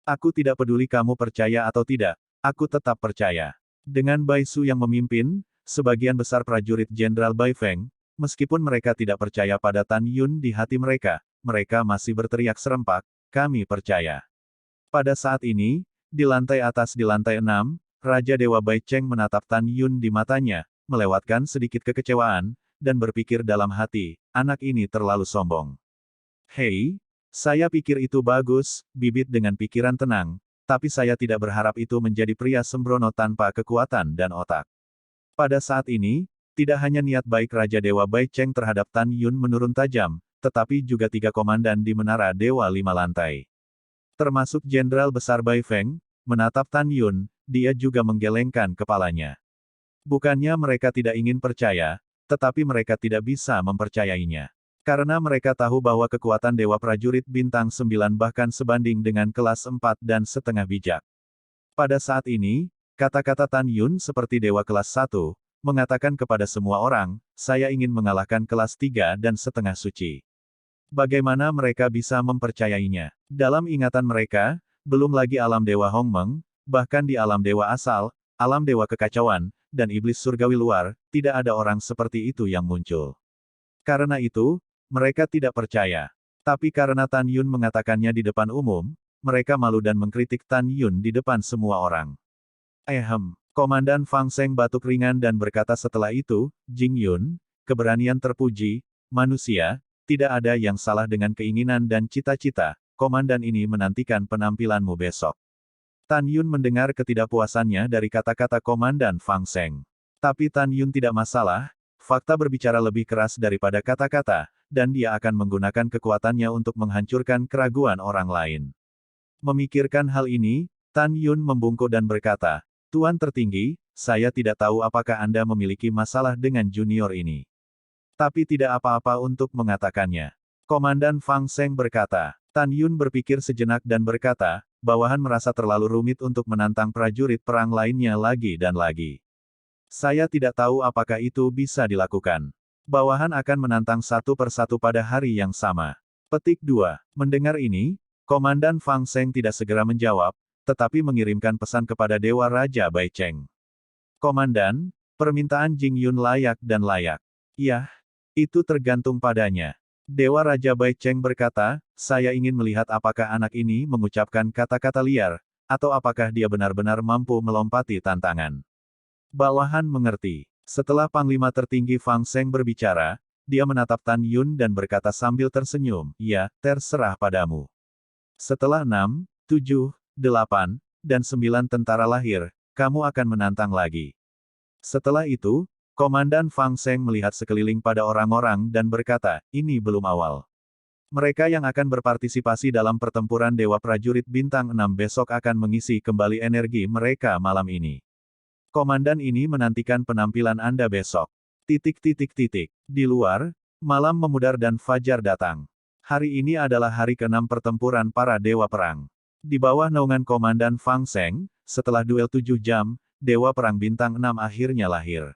Aku tidak peduli kamu percaya atau tidak, aku tetap percaya. Dengan Bai Su yang memimpin, sebagian besar prajurit Jenderal Bai Feng, meskipun mereka tidak percaya pada Tan Yun di hati mereka, mereka masih berteriak serempak, kami percaya. Pada saat ini, di lantai atas di lantai 6, Raja Dewa Bai Cheng menatap Tan Yun di matanya, melewatkan sedikit kekecewaan, dan berpikir dalam hati, anak ini terlalu sombong. Hei, saya pikir itu bagus, bibit dengan pikiran tenang, tapi saya tidak berharap itu menjadi pria sembrono tanpa kekuatan dan otak. Pada saat ini, tidak hanya niat baik Raja Dewa Bai Cheng terhadap Tan Yun menurun tajam, tetapi juga 3 komandan di Menara Dewa 5 lantai. Termasuk Jenderal Besar Bai Feng, menatap Tan Yun, dia juga menggelengkan kepalanya. Bukannya mereka tidak ingin percaya, tetapi mereka tidak bisa mempercayainya. Karena mereka tahu bahwa kekuatan Dewa Prajurit Bintang 9 bahkan sebanding dengan kelas 4 dan setengah bijak. Pada saat ini, kata-kata Tan Yun seperti Dewa kelas 1, mengatakan kepada semua orang, saya ingin mengalahkan kelas 3 dan setengah suci. Bagaimana mereka bisa mempercayainya? Dalam ingatan mereka, belum lagi alam Dewa Hongmeng, bahkan di alam Dewa Asal, alam Dewa Kekacauan, dan Iblis Surgawi luar, tidak ada orang seperti itu yang muncul. Karena itu, mereka tidak percaya. Tapi karena Tan Yun mengatakannya di depan umum, mereka malu dan mengkritik Tan Yun di depan semua orang. Komandan Fang Seng batuk ringan dan berkata setelah itu, Jing Yun, keberanian terpuji, manusia, tidak ada yang salah dengan keinginan dan cita-cita, komandan ini menantikan penampilanmu besok. Tan Yun mendengar ketidakpuasannya dari kata-kata komandan Fang Seng. Tapi Tan Yun tidak masalah, fakta berbicara lebih keras daripada kata-kata, dan dia akan menggunakan kekuatannya untuk menghancurkan keraguan orang lain. Memikirkan hal ini, Tan Yun membungkuk dan berkata, Tuan tertinggi, saya tidak tahu apakah Anda memiliki masalah dengan junior ini. Tapi tidak apa-apa untuk mengatakannya. Komandan Fang Seng berkata. Tan Yun berpikir sejenak dan berkata, bawahan merasa terlalu rumit untuk menantang prajurit perang lainnya lagi dan lagi. Saya tidak tahu apakah itu bisa dilakukan. Bawahan akan menantang satu persatu pada hari yang sama. Petik 2. Mendengar ini, Komandan Fang Seng tidak segera menjawab, tetapi mengirimkan pesan kepada Dewa Raja Bai Cheng. Komandan, permintaan Jing Yun layak dan layak. Yah, itu tergantung padanya. Dewa Raja Bai Cheng berkata, saya ingin melihat apakah anak ini mengucapkan kata-kata liar, atau apakah dia benar-benar mampu melompati tantangan. Bawahan mengerti. Setelah Panglima Tertinggi Fang Seng berbicara, dia menatap Tan Yun dan berkata sambil tersenyum, ya, terserah padamu. Setelah 6, 7, 8, dan 9 tentara lahir, kamu akan menantang lagi. Setelah itu, Komandan Fang Seng melihat sekeliling pada orang-orang dan berkata, ini belum awal. Mereka yang akan berpartisipasi dalam pertempuran Dewa Prajurit Bintang 6 besok akan mengisi kembali energi mereka malam ini. Komandan ini menantikan penampilan Anda besok. Di luar, malam memudar dan fajar datang. Hari ini adalah hari ke-6 pertempuran para Dewa Perang. Di bawah naungan Komandan Fang Seng, setelah duel 7 jam, Dewa Perang Bintang 6 akhirnya lahir.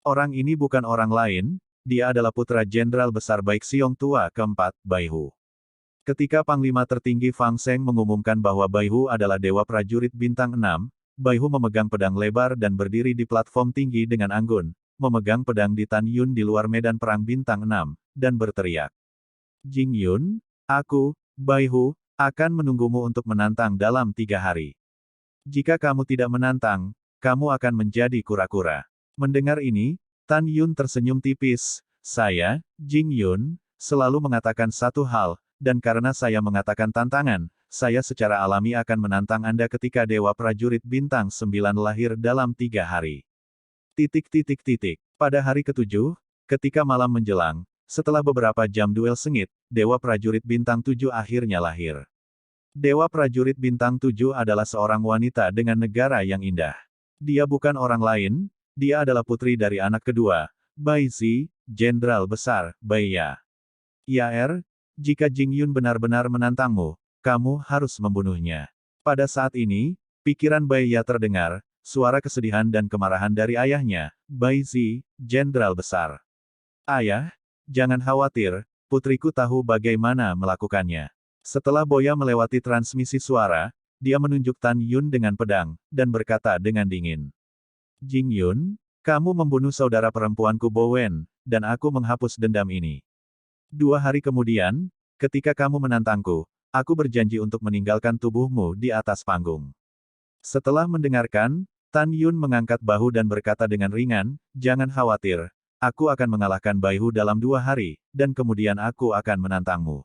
Orang ini bukan orang lain, dia adalah putra Jenderal Besar Bai Xiong tua keempat, Bai Hu. Ketika Panglima Tertinggi Fang Seng mengumumkan bahwa Bai Hu adalah Dewa Prajurit Bintang 6, Bai Hu memegang pedang lebar dan berdiri di platform tinggi dengan anggun, memegang pedang di Tan Yun di luar medan perang Bintang 6, dan berteriak. Jing Yun, aku, Bai Hu, akan menunggumu untuk menantang dalam 3 hari. Jika kamu tidak menantang, kamu akan menjadi kura-kura. Mendengar ini, Tan Yun tersenyum tipis, saya, Jing Yun, selalu mengatakan satu hal, dan karena saya mengatakan tantangan, saya secara alami akan menantang Anda ketika Dewa Prajurit Bintang 9 lahir dalam 3 hari. Pada hari ke-7, ketika malam menjelang, setelah beberapa jam duel sengit, Dewa Prajurit Bintang 7 akhirnya lahir. Dewa prajurit bintang 7 adalah seorang wanita dengan negara yang indah. Dia bukan orang lain, dia adalah putri dari anak kedua, Bai Zi, Jenderal Besar, Bai Ya. Ya, jika Jing Yun benar-benar menantangmu, kamu harus membunuhnya. Pada saat ini, pikiran Bai Ya terdengar, suara kesedihan dan kemarahan dari ayahnya, Bai Zi, Jenderal Besar. Ayah, jangan khawatir, putriku tahu bagaimana melakukannya. Setelah Boya melewati transmisi suara, dia menunjuk Tan Yun dengan pedang, dan berkata dengan dingin. Jing Yun, kamu membunuh saudara perempuanku Bowen, dan aku menghapus dendam ini. 2 hari kemudian, ketika kamu menantangku, aku berjanji untuk meninggalkan tubuhmu di atas panggung. Setelah mendengarkan, Tan Yun mengangkat bahu dan berkata dengan ringan, jangan khawatir, aku akan mengalahkan Baihu dalam 2 hari, dan kemudian aku akan menantangmu.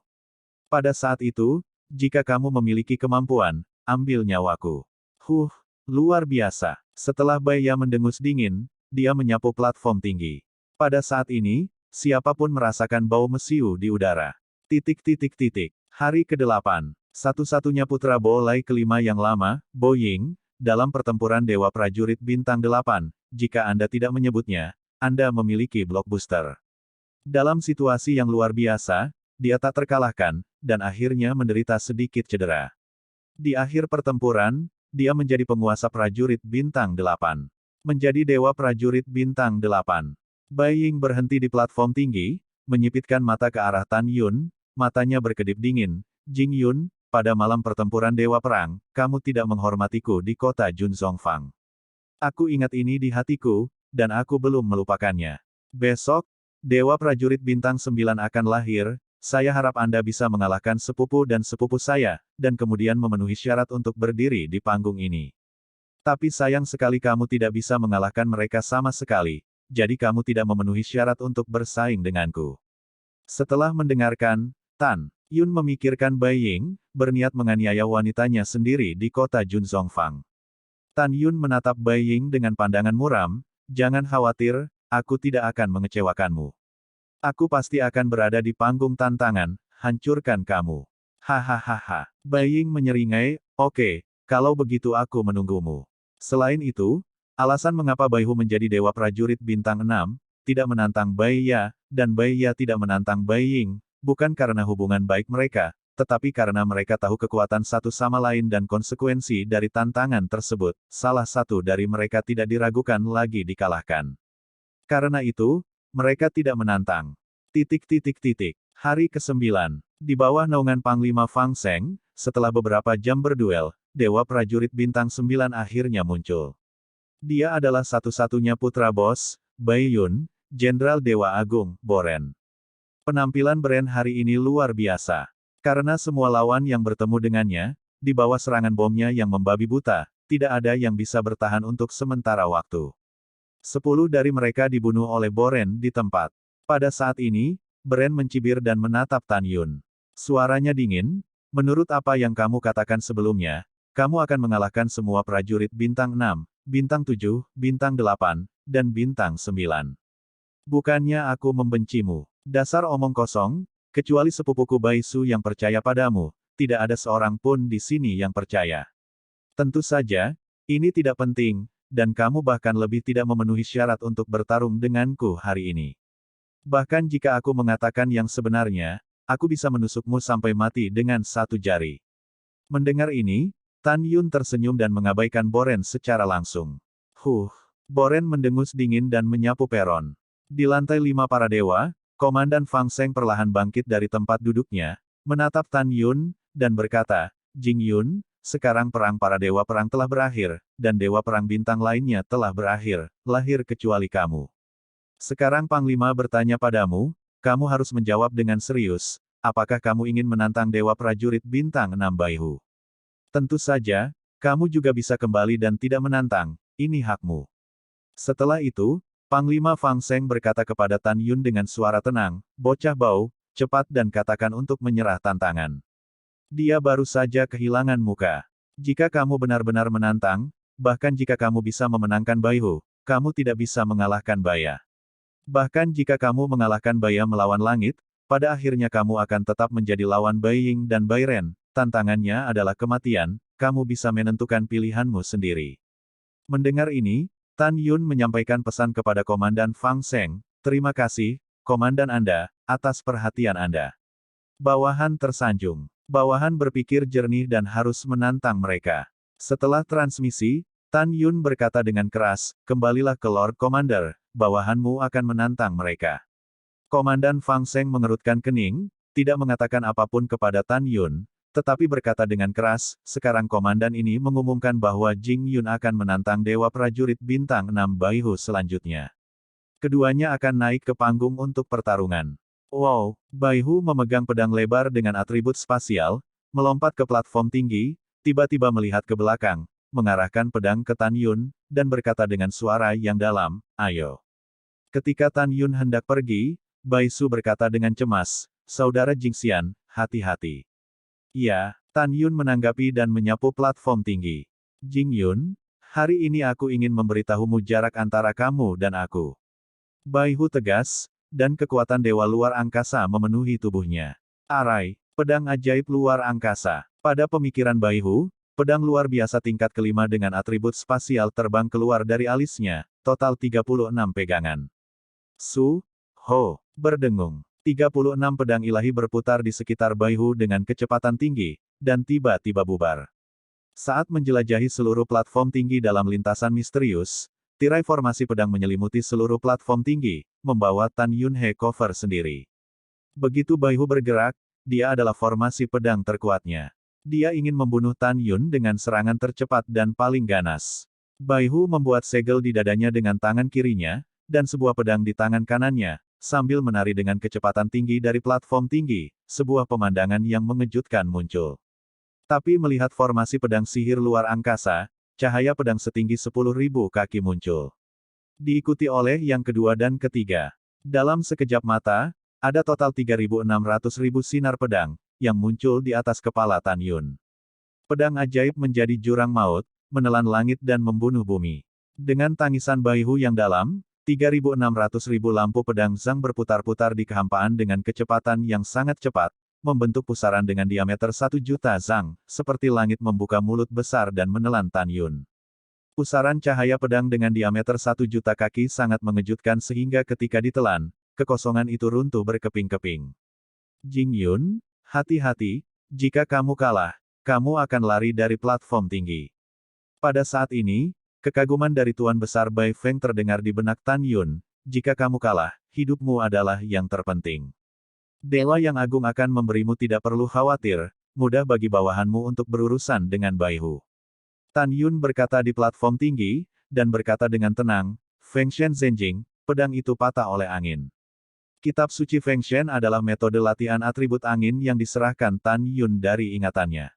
Pada saat itu, jika kamu memiliki kemampuan, ambil nyawaku. Luar biasa. Setelah Bai Ya mendengus dingin, dia menyapu platform tinggi. Pada saat ini, siapapun merasakan bau mesiu di udara. Hari ke-8. Satu-satunya putra Bolai kelima yang lama, Bo Ying, dalam pertempuran Dewa Prajurit Bintang 8, jika Anda tidak menyebutnya, Anda memiliki blockbuster. Dalam situasi yang luar biasa, dia tak terkalahkan, dan akhirnya menderita sedikit cedera. Di akhir pertempuran, dia menjadi penguasa prajurit Bintang 8. Menjadi Dewa Prajurit Bintang 8. Bai Ying berhenti di platform tinggi, menyipitkan mata ke arah Tan Yun, matanya berkedip dingin. Jing Yun, pada malam pertempuran Dewa Perang, kamu tidak menghormatiku di kota Junzongfang. Aku ingat ini di hatiku, dan aku belum melupakannya. Besok, Dewa Prajurit Bintang 9 akan lahir, saya harap Anda bisa mengalahkan sepupu dan sepupu saya, dan kemudian memenuhi syarat untuk berdiri di panggung ini. Tapi sayang sekali kamu tidak bisa mengalahkan mereka sama sekali, jadi kamu tidak memenuhi syarat untuk bersaing denganku. Setelah mendengarkan, Tan Yun memikirkan Bai Ying, berniat menganiaya wanitanya sendiri di kota Junzongfang. Tan Yun menatap Bai Ying dengan pandangan muram, jangan khawatir, aku tidak akan mengecewakanmu. Aku pasti akan berada di panggung tantangan, hancurkan kamu. Hahaha. Bai Ying menyeringai, oke, kalau begitu aku menunggumu. Selain itu, alasan mengapa Baihu menjadi Dewa Prajurit Bintang 6, tidak menantang Bai Ya, dan Bai Ya tidak menantang Bai Ying, bukan karena hubungan baik mereka, tetapi karena mereka tahu kekuatan satu sama lain dan konsekuensi dari tantangan tersebut, salah satu dari mereka tidak diragukan lagi dikalahkan. Karena itu, mereka tidak menantang. Hari ke-9. Di bawah naungan Panglima Fang Seng, setelah beberapa jam berduel, Dewa Prajurit Bintang 9 akhirnya muncul. Dia adalah satu-satunya putra bos, Bai Yun, Jenderal Dewa Agung, Boren. Penampilan Boren hari ini luar biasa. Karena semua lawan yang bertemu dengannya, di bawah serangan bomnya yang membabi buta, tidak ada yang bisa bertahan untuk sementara waktu. 10 dari mereka dibunuh oleh Boren di tempat. Pada saat ini, Boren mencibir dan menatap Tan Yun. Suaranya dingin, menurut apa yang kamu katakan sebelumnya, kamu akan mengalahkan semua prajurit Bintang 6, Bintang 7, Bintang 8, dan Bintang 9. Bukannya aku membencimu. Dasar omong kosong, kecuali sepupuku Bai Su yang percaya padamu, tidak ada seorang pun di sini yang percaya. Tentu saja, ini tidak penting, dan kamu bahkan lebih tidak memenuhi syarat untuk bertarung denganku hari ini. Bahkan jika aku mengatakan yang sebenarnya, aku bisa menusukmu sampai mati dengan satu jari. Mendengar ini, Tan Yun tersenyum dan mengabaikan Boren secara langsung. Boren mendengus dingin dan menyapu peron. Di lantai 5 para dewa, Komandan Fang Seng perlahan bangkit dari tempat duduknya, menatap Tan Yun, dan berkata, Jing Yun, sekarang perang para dewa perang telah berakhir, dan dewa perang bintang lainnya telah berakhir, lahir kecuali kamu. Sekarang Panglima bertanya padamu, kamu harus menjawab dengan serius, apakah kamu ingin menantang Dewa Prajurit Bintang 6 Baihu? Tentu saja, kamu juga bisa kembali dan tidak menantang, ini hakmu. Setelah itu, Panglima Fang Seng berkata kepada Tan Yun dengan suara tenang, bocah bau, cepat dan katakan untuk menyerah tantangan. Dia baru saja kehilangan muka. Jika kamu benar-benar menantang, bahkan jika kamu bisa memenangkan Baihu, kamu tidak bisa mengalahkan Baya. Bahkan jika kamu mengalahkan Baya melawan langit, pada akhirnya kamu akan tetap menjadi lawan Bai Ying dan Bai Ren, tantangannya adalah kematian, kamu bisa menentukan pilihanmu sendiri. Mendengar ini, Tan Yun menyampaikan pesan kepada Komandan Fang Seng, terima kasih, Komandan Anda, atas perhatian Anda. Bawahan tersanjung. Bawahan berpikir jernih dan harus menantang mereka. Setelah transmisi, Tan Yun berkata dengan keras, kembalilah ke Lord Commander, bawahanmu akan menantang mereka. Komandan Fang Seng mengerutkan kening, tidak mengatakan apapun kepada Tan Yun, tetapi berkata dengan keras, sekarang komandan ini mengumumkan bahwa Jing Yun akan menantang Dewa Prajurit Bintang 6 Baihu selanjutnya. Keduanya akan naik ke panggung untuk pertarungan. Wow, Baihu memegang pedang lebar dengan atribut spasial, melompat ke platform tinggi, tiba-tiba melihat ke belakang, mengarahkan pedang ke Tan Yun, dan berkata dengan suara yang dalam, ayo. Ketika Tan Yun hendak pergi, Bai Su berkata dengan cemas, saudara Jingxian, hati-hati. Iya, Tan Yun menanggapi dan menyapu platform tinggi. Jing Yun, hari ini aku ingin memberitahumu jarak antara kamu dan aku. Bai Hu tegas, dan kekuatan dewa luar angkasa memenuhi tubuhnya. Arai, pedang ajaib luar angkasa. Pada pemikiran Bai Hu, pedang luar biasa tingkat kelima dengan atribut spasial terbang keluar dari alisnya, total 36 pegangan. Su, Ho, berdengung. 36 pedang ilahi berputar di sekitar Bai Hu dengan kecepatan tinggi, dan tiba-tiba bubar. Saat menjelajahi seluruh platform tinggi dalam lintasan misterius, tirai formasi pedang menyelimuti seluruh platform tinggi, membawa Tan Yun He cover sendiri. Begitu Bai Hu bergerak, dia adalah formasi pedang terkuatnya. Dia ingin membunuh Tan Yun dengan serangan tercepat dan paling ganas. Bai Hu membuat segel di dadanya dengan tangan kirinya, dan sebuah pedang di tangan kanannya, sambil menari dengan kecepatan tinggi dari platform tinggi, sebuah pemandangan yang mengejutkan muncul. Tapi melihat formasi pedang sihir luar angkasa, cahaya pedang setinggi 10.000 kaki muncul. Diikuti oleh yang kedua dan ketiga. Dalam sekejap mata, ada total 3.600.000 sinar pedang, yang muncul di atas kepala Tan Yun. Pedang ajaib menjadi jurang maut, menelan langit dan membunuh bumi. Dengan tangisan Bai Hu yang dalam, 3.600.000 lampu pedang Zhang berputar-putar di kehampaan dengan kecepatan yang sangat cepat, membentuk pusaran dengan diameter 1 juta Zhang, seperti langit membuka mulut besar dan menelan Tan Yun. Pusaran cahaya pedang dengan diameter 1 juta kaki sangat mengejutkan sehingga ketika ditelan, kekosongan itu runtuh berkeping-keping. Jing Yun, hati-hati, jika kamu kalah, kamu akan lari dari platform tinggi. Pada saat ini, kekaguman dari Tuan Besar Bai Feng terdengar di benak Tan Yun, jika kamu kalah, hidupmu adalah yang terpenting. Dewa yang agung akan memberimu tidak perlu khawatir, mudah bagi bawahanmu untuk berurusan dengan Bai Hu. Tan Yun berkata di platform tinggi, dan berkata dengan tenang, Feng Shen Zhenjing, pedang itu patah oleh angin. Kitab suci Feng Shen adalah metode latihan atribut angin yang diserahkan Tan Yun dari ingatannya.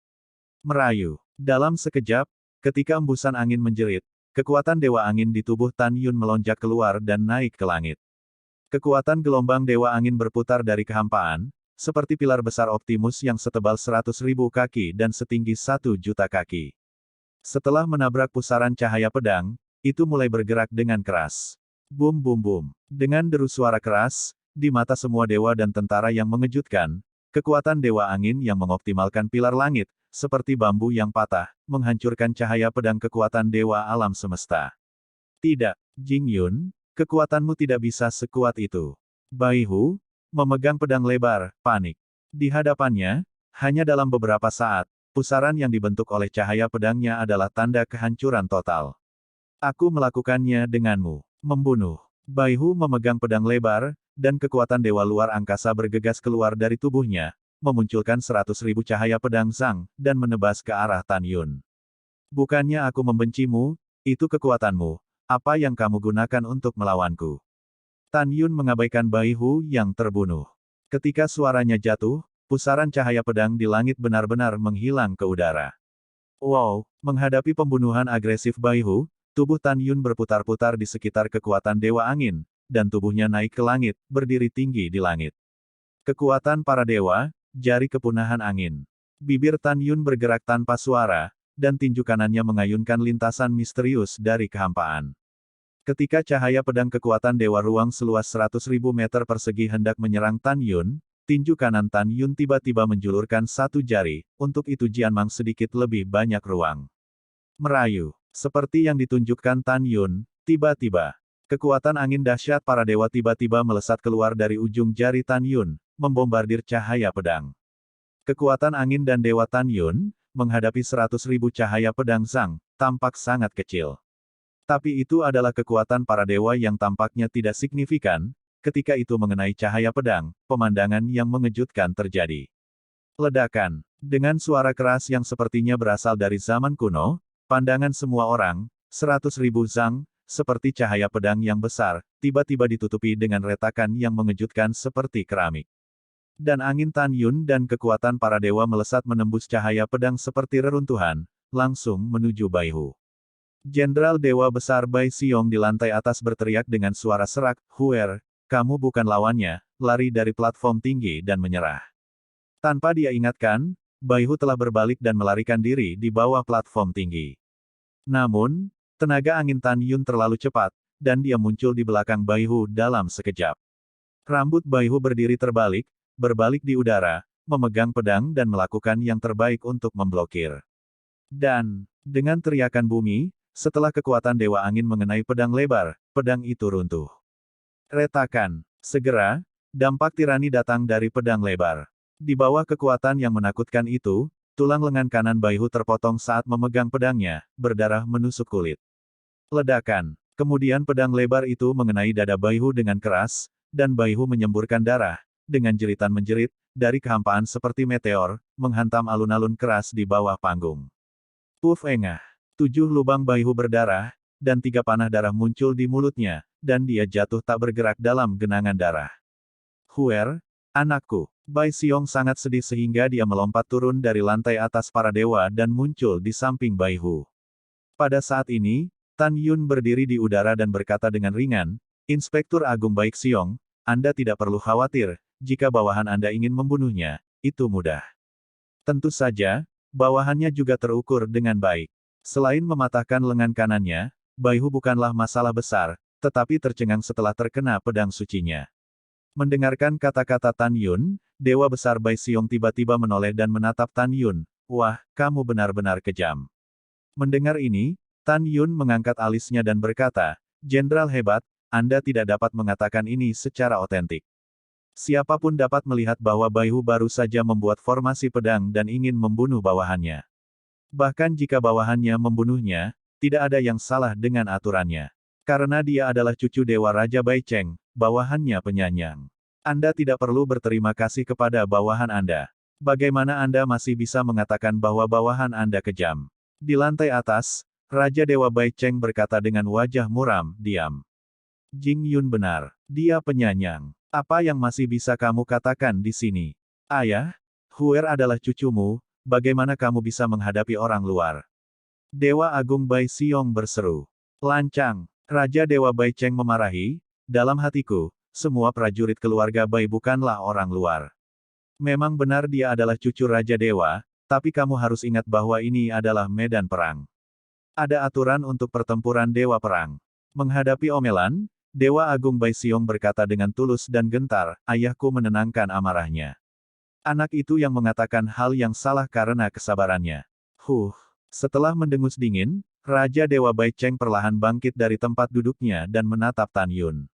Merayu. Dalam sekejap, ketika embusan angin menjerit, kekuatan dewa angin di tubuh Tan Yun melonjak keluar dan naik ke langit. Kekuatan gelombang dewa angin berputar dari kehampaan, seperti pilar besar Optimus yang setebal 100.000 kaki dan setinggi 1 juta kaki. Setelah menabrak pusaran cahaya pedang, itu mulai bergerak dengan keras. Bum bum bum. Dengan deru suara keras, di mata semua dewa dan tentara yang mengejutkan, kekuatan dewa angin yang mengoptimalkan pilar langit, seperti bambu yang patah, menghancurkan cahaya pedang kekuatan dewa alam semesta. Tidak, Jing Yun, kekuatanmu tidak bisa sekuat itu. Bai Hu, memegang pedang lebar, panik. Di hadapannya, hanya dalam beberapa saat, pusaran yang dibentuk oleh cahaya pedangnya adalah tanda kehancuran total. Aku melakukannya denganmu. Membunuh. Bai Hu memegang pedang lebar, dan kekuatan dewa luar angkasa bergegas keluar dari tubuhnya, memunculkan 100.000 cahaya pedang Zhang, dan menebas ke arah Tan Yun. Bukannya aku membencimu, itu kekuatanmu, apa yang kamu gunakan untuk melawanku? Tan Yun mengabaikan Bai Hu yang terbunuh. Ketika suaranya jatuh, pusaran cahaya pedang di langit benar-benar menghilang ke udara. Wow, menghadapi pembunuhan agresif Bai Hu, tubuh Tan Yun berputar-putar di sekitar kekuatan dewa angin, dan tubuhnya naik ke langit, berdiri tinggi di langit. Kekuatan para dewa, jari kepunahan angin. Bibir Tan Yun bergerak tanpa suara, dan tinju kanannya mengayunkan lintasan misterius dari kehampaan. Ketika cahaya pedang kekuatan dewa ruang seluas 100.000 meter persegi hendak menyerang Tan Yun, Tinju kanan Tan Yun tiba-tiba menjulurkan satu jari, untuk itu Jianmang sedikit lebih banyak ruang. Merayu. Seperti yang ditunjukkan Tan Yun, tiba-tiba. Kekuatan angin dahsyat para dewa tiba-tiba melesat keluar dari ujung jari Tan Yun, membombardir cahaya pedang. Kekuatan angin dan dewa Tan Yun, menghadapi 100.000 cahaya pedang Zhang, tampak sangat kecil. Tapi itu adalah kekuatan para dewa yang tampaknya tidak signifikan. Ketika itu mengenai cahaya pedang, pemandangan yang mengejutkan terjadi. Ledakan. Dengan suara keras yang sepertinya berasal dari zaman kuno, pandangan semua orang, 100.000 Zhang, seperti cahaya pedang yang besar, tiba-tiba ditutupi dengan retakan yang mengejutkan seperti keramik. Dan angin Tan Yun dan kekuatan para dewa melesat menembus cahaya pedang seperti reruntuhan, langsung menuju Bai Hu. Jenderal Dewa Besar Bai Xiong di lantai atas berteriak dengan suara serak, "Huer, kamu bukan lawannya," lari dari platform tinggi dan menyerah. Tanpa dia ingatkan, Bai Hu telah berbalik dan melarikan diri di bawah platform tinggi. Namun, tenaga angin Tan Yun terlalu cepat, dan dia muncul di belakang Bai Hu dalam sekejap. Rambut Bai Hu berdiri berbalik di udara, memegang pedang dan melakukan yang terbaik untuk memblokir. Dan, dengan teriakan bumi, setelah kekuatan Dewa Angin mengenai pedang lebar, pedang itu runtuh. Retakan. Segera, dampak tirani datang dari pedang lebar. Di bawah kekuatan yang menakutkan itu, tulang lengan kanan Bai Hu terpotong saat memegang pedangnya, berdarah menusuk kulit. Ledakan. Kemudian pedang lebar itu mengenai dada Bai Hu dengan keras, dan Bai Hu menyemburkan darah, dengan jeritan menjerit, dari kehampaan seperti meteor, menghantam alun-alun keras di bawah panggung. Puf engah. 7 lubang Bai Hu berdarah, dan 3 panah darah muncul di mulutnya, dan dia jatuh tak bergerak dalam genangan darah. "Huer, anakku." Bai Xiong sangat sedih sehingga dia melompat turun dari lantai atas para dewa dan muncul di samping Bai Hu. Pada saat ini, Tan Yun berdiri di udara dan berkata dengan ringan, "Inspektur Agung Bai Xiong, Anda tidak perlu khawatir, jika bawahan Anda ingin membunuhnya, itu mudah. Tentu saja, bawahannya juga terukur dengan baik. Selain mematahkan lengan kanannya, Bai Hu bukanlah masalah besar, tetapi tercengang setelah terkena pedang sucinya." Mendengarkan kata-kata Tan Yun, Dewa Besar Bai Xiong tiba-tiba menoleh dan menatap Tan Yun. "Wah, kamu benar-benar kejam." Mendengar ini, Tan Yun mengangkat alisnya dan berkata, "Jenderal hebat, Anda tidak dapat mengatakan ini secara otentik. Siapapun dapat melihat bahwa Bai Hu baru saja membuat formasi pedang dan ingin membunuh bawahannya. Bahkan jika bawahannya membunuhnya, tidak ada yang salah dengan aturannya. Karena dia adalah cucu Dewa Raja Bai Cheng, bawahannya penyanyang. Anda tidak perlu berterima kasih kepada bawahan Anda. Bagaimana Anda masih bisa mengatakan bahwa bawahan Anda kejam?" Di lantai atas, Raja Dewa Bai Cheng berkata dengan wajah muram, "Diam. Jing Yun benar. Dia penyanyang. Apa yang masih bisa kamu katakan di sini? Ayah, Huer adalah cucumu, bagaimana kamu bisa menghadapi orang luar?" Dewa Agung Bai Xiong berseru. "Lancang." Raja Dewa Bai Cheng memarahi, "Dalam hatiku, semua prajurit keluarga Bai bukanlah orang luar. Memang benar dia adalah cucu Raja Dewa, tapi kamu harus ingat bahwa ini adalah medan perang. Ada aturan untuk pertempuran Dewa Perang." Menghadapi omelan, Dewa Agung Bai Xiong berkata dengan tulus dan gentar, "Ayahku menenangkan amarahnya. Anak itu yang mengatakan hal yang salah karena kesabarannya." Setelah mendengus dingin, Raja Dewa Bai Cheng perlahan bangkit dari tempat duduknya dan menatap Tan Yun.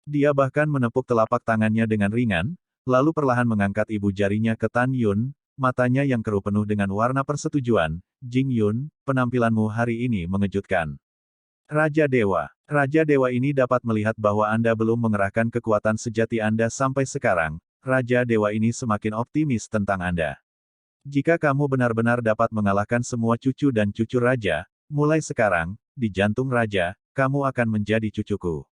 Dia bahkan menepuk telapak tangannya dengan ringan, lalu perlahan mengangkat ibu jarinya ke Tan Yun, matanya yang keruh penuh dengan warna persetujuan. "Jing Yun, penampilanmu hari ini mengejutkan. Raja Dewa ini dapat melihat bahwa Anda belum mengerahkan kekuatan sejati Anda sampai sekarang. Raja Dewa ini semakin optimis tentang Anda. Jika kamu benar-benar dapat mengalahkan semua cucu dan cucu Raja, mulai sekarang, di jantung Raja, kamu akan menjadi cucuku."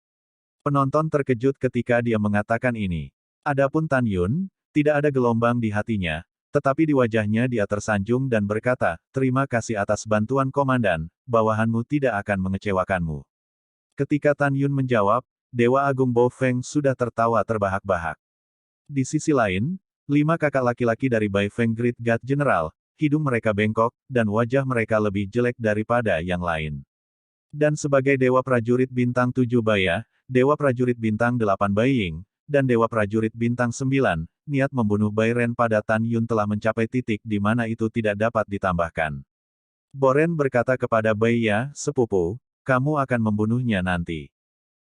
Penonton terkejut ketika dia mengatakan ini. Adapun Tan Yun, tidak ada gelombang di hatinya, tetapi di wajahnya dia tersanjung dan berkata, "Terima kasih atas bantuan komandan, bawahanmu tidak akan mengecewakanmu." Ketika Tan Yun menjawab, Dewa Agung Bo Feng sudah tertawa terbahak-bahak. Di sisi lain, 5 kakak laki-laki dari Bai Feng Great God General, hidung mereka bengkok, dan wajah mereka lebih jelek daripada yang lain. Dan sebagai Dewa Prajurit Bintang 7 Baya, Dewa Prajurit Bintang 8 Baiying, dan Dewa Prajurit Bintang 9, niat membunuh Bai Ren pada Tan Yun telah mencapai titik di mana itu tidak dapat ditambahkan. Boren berkata kepada Bai Ya, sepupu, kamu akan membunuhnya nanti.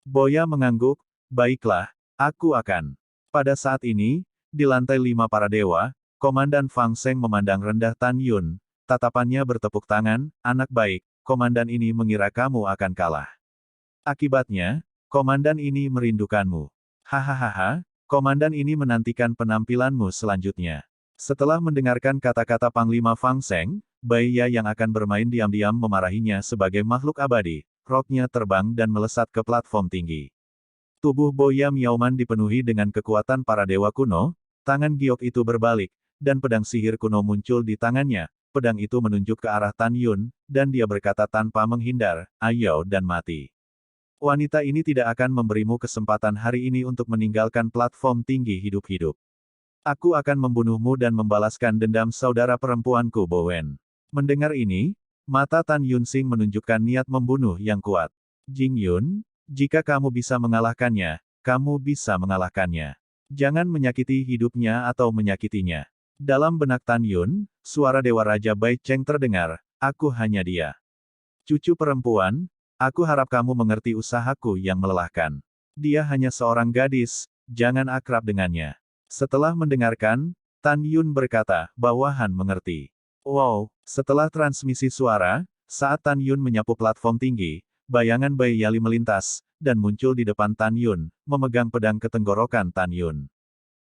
Boya mengangguk, baiklah, aku akan. Pada saat ini, di lantai 5 para dewa, Komandan Fang Seng memandang rendah Tan Yun, tatapannya bertepuk tangan, anak baik, komandan ini mengira kamu akan kalah. Akibatnya, komandan ini merindukanmu. Hahaha, komandan ini menantikan penampilanmu selanjutnya. Setelah mendengarkan kata-kata Panglima Fang Seng, Bai Ya yang akan bermain diam-diam memarahinya sebagai makhluk abadi, roknya terbang dan melesat ke platform tinggi. Tubuh Boya Miaoman dipenuhi dengan kekuatan para dewa kuno, tangan giok itu berbalik, dan pedang sihir kuno muncul di tangannya, pedang itu menunjuk ke arah Tan Yun, dan dia berkata tanpa menghindar, ayo dan mati. Wanita ini tidak akan memberimu kesempatan hari ini untuk meninggalkan platform tinggi hidup-hidup. Aku akan membunuhmu dan membalaskan dendam saudara perempuanku Bowen. Mendengar ini, mata Tan Yunsing menunjukkan niat membunuh yang kuat. Jing Yun, jika kamu bisa mengalahkannya, kamu bisa mengalahkannya. Jangan menyakiti hidupnya atau menyakitinya. Dalam benak Tan Yun, suara Dewa Raja Bai Cheng terdengar, aku hanya dia. Cucu perempuan, aku harap kamu mengerti usahaku yang melelahkan. Dia hanya seorang gadis, jangan akrab dengannya. Setelah mendengarkan, Tan Yun berkata, bawahan mengerti. Wow, setelah transmisi suara, saat Tan Yun menyapu platform tinggi, bayangan Bai Yali melintas, dan muncul di depan Tan Yun, memegang pedang ke tenggorokan Tan Yun.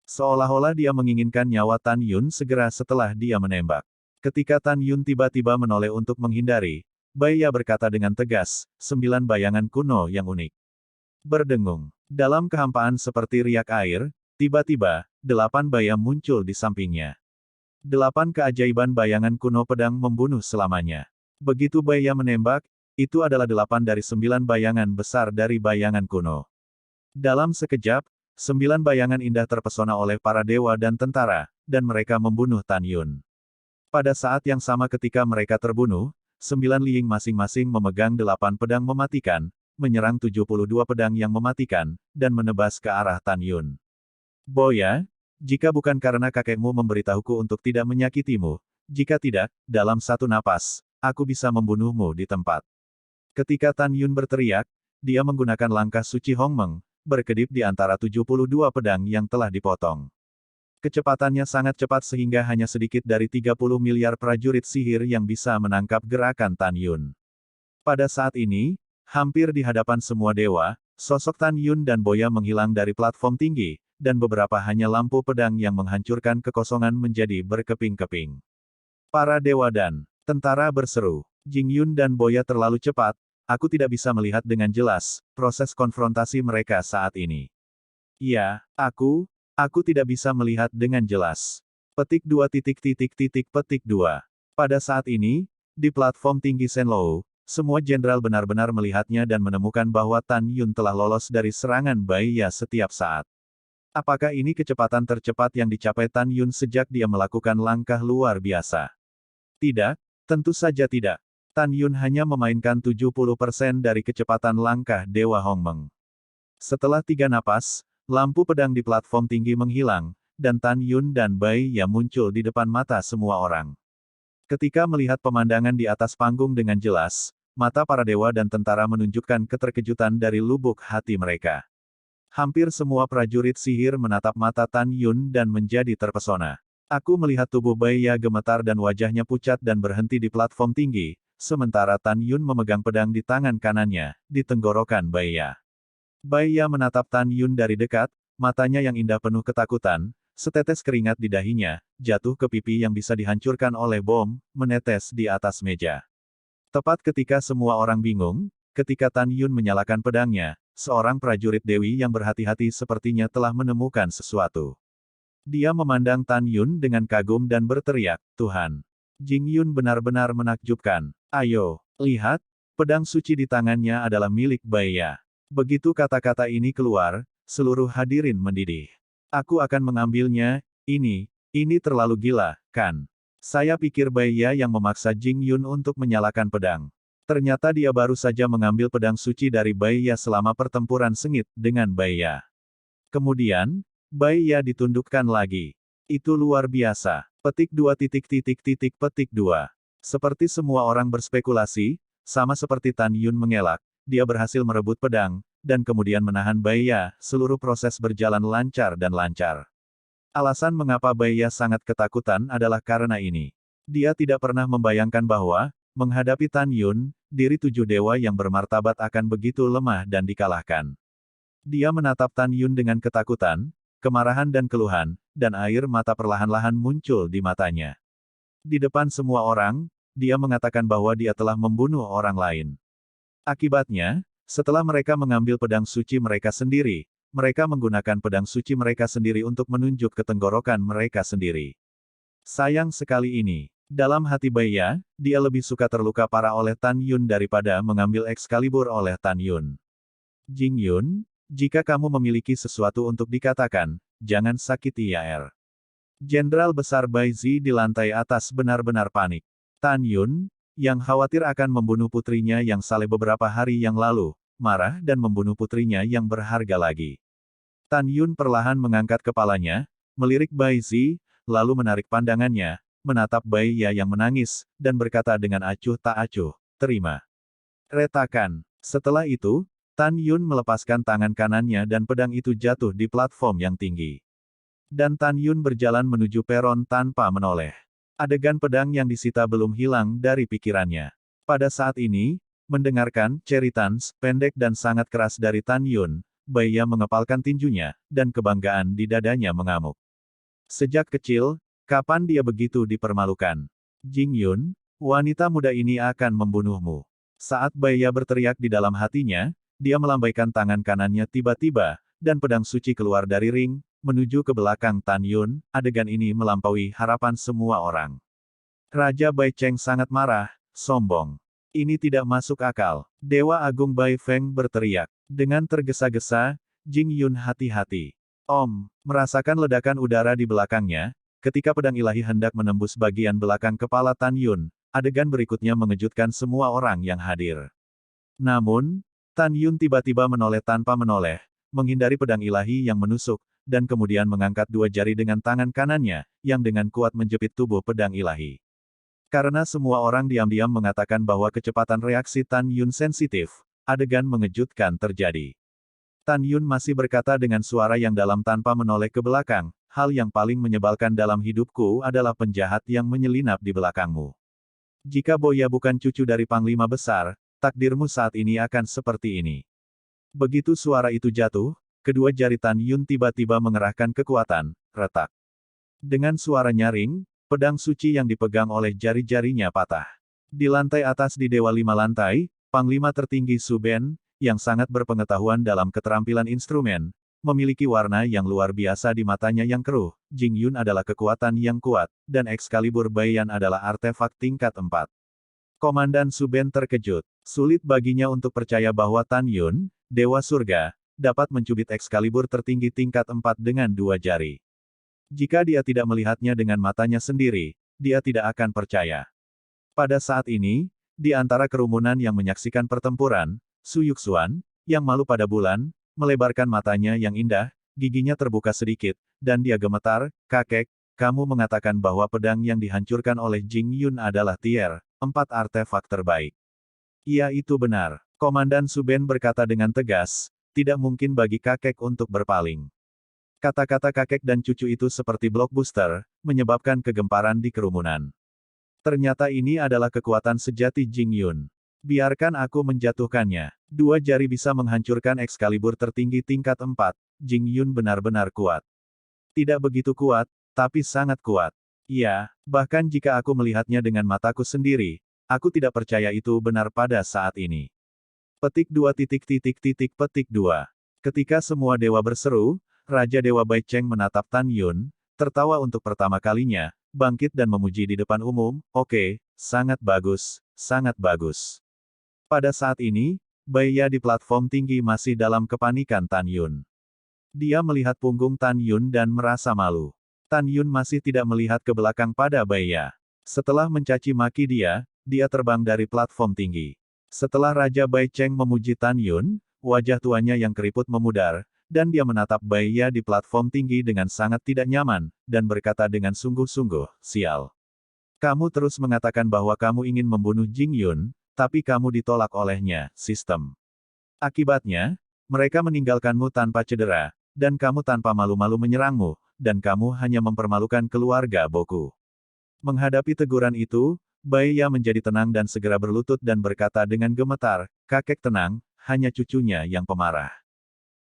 Seolah-olah dia menginginkan nyawa Tan Yun segera setelah dia menembak. Ketika Tan Yun tiba-tiba menoleh untuk menghindari, Bai Ya berkata dengan tegas, 9 bayangan kuno yang unik. Berdengung. Dalam kehampaan seperti riak air, tiba-tiba, 8 bayang muncul di sampingnya. 8 keajaiban bayangan kuno pedang membunuh selamanya. Begitu Bai Ya menembak, itu adalah 8 dari 9 bayangan besar dari bayangan kuno. Dalam sekejap, 9 bayangan indah terpesona oleh para dewa dan tentara, dan mereka membunuh Tan Yun. Pada saat yang sama ketika mereka terbunuh, 9 Liying masing-masing memegang 8 pedang mematikan, menyerang 72 pedang yang mematikan, dan menebas ke arah Tan Yun. Boya, jika bukan karena kakekmu memberitahuku untuk tidak menyakitimu, jika tidak, dalam satu napas, aku bisa membunuhmu di tempat. Ketika Tan Yun berteriak, dia menggunakan langkah suci Hongmeng, berkedip di antara 72 pedang yang telah dipotong. Kecepatannya sangat cepat sehingga hanya sedikit dari 30 miliar prajurit sihir yang bisa menangkap gerakan Tan Yun. Pada saat ini, hampir di hadapan semua dewa, sosok Tan Yun dan Boya menghilang dari platform tinggi, dan beberapa hanya lampu pedang yang menghancurkan kekosongan menjadi berkeping-keping. Para dewa dan tentara berseru, Jing Yun dan Boya terlalu cepat, aku tidak bisa melihat dengan jelas proses konfrontasi mereka saat ini. Ya, aku tidak bisa melihat dengan jelas. Petik 2 petik 2. Pada saat ini, di platform tinggi Shenlou, semua jenderal benar-benar melihatnya dan menemukan bahwa Tan Yun telah lolos dari serangan Bai Ya setiap saat. Apakah ini kecepatan tercepat yang dicapai Tan Yun sejak dia melakukan langkah luar biasa? Tidak, tentu saja tidak. Tan Yun hanya memainkan 70% dari kecepatan langkah Dewa Hongmeng. Setelah 3 napas, lampu pedang di platform tinggi menghilang, dan Tan Yun dan Bai Ya muncul di depan mata semua orang. Ketika melihat pemandangan di atas panggung dengan jelas, mata para dewa dan tentara menunjukkan keterkejutan dari lubuk hati mereka. Hampir semua prajurit sihir menatap mata Tan Yun dan menjadi terpesona. Aku melihat tubuh Bai Ya gemetar dan wajahnya pucat dan berhenti di platform tinggi, sementara Tan Yun memegang pedang di tangan kanannya, di tenggorokan Bai Ya. Bai Ya menatap Tan Yun dari dekat, matanya yang indah penuh ketakutan, setetes keringat di dahinya, jatuh ke pipi yang bisa dihancurkan oleh bom, menetes di atas meja. Tepat ketika semua orang bingung, ketika Tan Yun menyalakan pedangnya, seorang prajurit dewi yang berhati-hati sepertinya telah menemukan sesuatu. Dia memandang Tan Yun dengan kagum dan berteriak, Tuhan. Jing Yun benar-benar menakjubkan. Ayo, lihat, pedang suci di tangannya adalah milik Bai Ya. Begitu kata-kata ini keluar, seluruh hadirin mendidih. Aku akan mengambilnya, ini terlalu gila, kan? Saya pikir Bai Ya yang memaksa Jing Yun untuk menyalakan pedang. Ternyata dia baru saja mengambil pedang suci dari Bai Ya selama pertempuran sengit dengan Bai Ya. Kemudian, Bai Ya ditundukkan lagi. Itu luar biasa. Petik 2. Seperti semua orang berspekulasi, sama seperti Tan Yun mengelak, dia berhasil merebut pedang, dan kemudian menahan Bai Ya, seluruh proses berjalan lancar dan lancar. Alasan mengapa Bai Ya sangat ketakutan adalah karena ini. Dia tidak pernah membayangkan bahwa, menghadapi Tan Yun, diri 7 dewa yang bermartabat akan begitu lemah dan dikalahkan. Dia menatap Tan Yun dengan ketakutan, kemarahan dan keluhan, dan air mata perlahan-lahan muncul di matanya. Di depan semua orang, dia mengatakan bahwa dia telah membunuh orang lain. Akibatnya, setelah mereka mengambil pedang suci mereka sendiri, mereka menggunakan pedang suci mereka sendiri untuk menunjuk ke tenggorokan mereka sendiri. Sayang sekali ini. Dalam hati Bai Ya, dia lebih suka terluka parah oleh Tan Yun daripada mengambil Excalibur oleh Tan Yun. Jing Yun, jika kamu memiliki sesuatu untuk dikatakan, jangan sakiti Yaer. Jenderal Besar Bai Zi di lantai atas benar-benar panik. Tan Yun, yang khawatir akan membunuh putrinya yang saleh beberapa hari yang lalu, marah dan membunuh putrinya yang berharga lagi. Tan Yun perlahan mengangkat kepalanya, melirik Bai Zi, lalu menarik pandangannya, menatap Bai Ya yang menangis, dan berkata dengan acuh tak acuh, terima. Retakan. Setelah itu, Tan Yun melepaskan tangan kanannya dan pedang itu jatuh di platform yang tinggi. Dan Tan Yun berjalan menuju peron tanpa menoleh. Adegan pedang yang disita belum hilang dari pikirannya. Pada saat ini, mendengarkan cerita pendek dan sangat keras dari Tan Yun, Bai Ya mengepalkan tinjunya, dan kebanggaan di dadanya mengamuk. Sejak kecil, kapan dia begitu dipermalukan? Jing Yun, wanita muda ini akan membunuhmu. Saat Bai Ya berteriak di dalam hatinya, dia melambaikan tangan kanannya tiba-tiba, dan pedang suci keluar dari ring, menuju ke belakang Tan Yun. Adegan ini melampaui harapan semua orang. Raja Bai Cheng sangat marah, sombong. Ini tidak masuk akal. Dewa Agung Bai Feng berteriak. Dengan tergesa-gesa, Jing Yun hati-hati. Merasakan ledakan udara di belakangnya, ketika pedang ilahi hendak menembus bagian belakang kepala Tan Yun, adegan berikutnya mengejutkan semua orang yang hadir. Namun, Tan Yun tiba-tiba menoleh tanpa menoleh, menghindari pedang ilahi yang menusuk, dan kemudian mengangkat 2 jari dengan tangan kanannya, yang dengan kuat menjepit tubuh pedang ilahi. Karena semua orang diam-diam mengatakan bahwa kecepatan reaksi Tan Yun sensitif, adegan mengejutkan terjadi. Tan Yun masih berkata dengan suara yang dalam tanpa menoleh ke belakang, hal yang paling menyebalkan dalam hidupku adalah penjahat yang menyelinap di belakangmu. Jika Boya bukan cucu dari Panglima Besar, takdirmu saat ini akan seperti ini. Begitu suara itu jatuh, kedua jari Tan Yun tiba-tiba mengerahkan kekuatan, retak. Dengan suara nyaring, pedang suci yang dipegang oleh jari-jarinya patah. Di lantai atas di Dewa 5 lantai, Panglima tertinggi Su Ben, yang sangat berpengetahuan dalam keterampilan instrumen, memiliki warna yang luar biasa di matanya yang keruh. Jing Yun adalah kekuatan yang kuat, dan Excalibur Baiyan adalah artefak tingkat 4. Komandan Su Ben terkejut. Sulit baginya untuk percaya bahwa Tan Yun, Dewa Surga, dapat mencubit Excalibur tertinggi tingkat 4 dengan 2 jari. Jika dia tidak melihatnya dengan matanya sendiri, dia tidak akan percaya. Pada saat ini, di antara kerumunan yang menyaksikan pertempuran, Su Yuxuan, yang malu pada bulan, melebarkan matanya yang indah, giginya terbuka sedikit, dan dia gemetar, kakek, kamu mengatakan bahwa pedang yang dihancurkan oleh Jing Yun adalah Tier 4 artefak terbaik. Iya itu benar. Komandan Su Ben berkata dengan tegas, tidak mungkin bagi kakek untuk berpaling. Kata-kata kakek dan cucu itu seperti blockbuster, menyebabkan kegemparan di kerumunan. Ternyata ini adalah kekuatan sejati Jing Yun. Biarkan aku menjatuhkannya. 2 jari bisa menghancurkan Excalibur tertinggi tingkat 4, Jing Yun benar-benar kuat. Tidak begitu kuat, tapi sangat kuat. Iya, bahkan jika aku melihatnya dengan mataku sendiri, aku tidak percaya itu benar pada saat ini. Petik 2. Ketika semua dewa berseru, Raja Dewa Bai Cheng menatap Tan Yun, tertawa untuk pertama kalinya, bangkit dan memuji di depan umum, oke, sangat bagus, sangat bagus. Pada saat ini, Bai Ya di platform tinggi masih dalam kepanikan Tan Yun. Dia melihat punggung Tan Yun dan merasa malu. Tan Yun masih tidak melihat ke belakang pada Bai Ya. Setelah mencaci maki dia terbang dari platform tinggi. Setelah Raja Bai Cheng memuji Tan Yun, wajah tuanya yang keriput memudar, dan dia menatap Bai Ya di platform tinggi dengan sangat tidak nyaman, dan berkata dengan sungguh-sungguh, sial. Kamu terus mengatakan bahwa kamu ingin membunuh Jing Yun, tapi kamu ditolak olehnya, sistem. Akibatnya, mereka meninggalkanmu tanpa cedera, dan kamu tanpa malu-malu menyerangmu, dan kamu hanya mempermalukan keluarga Boku. Menghadapi teguran itu, Bai Ya menjadi tenang dan segera berlutut dan berkata dengan gemetar, kakek tenang, hanya cucunya yang pemarah.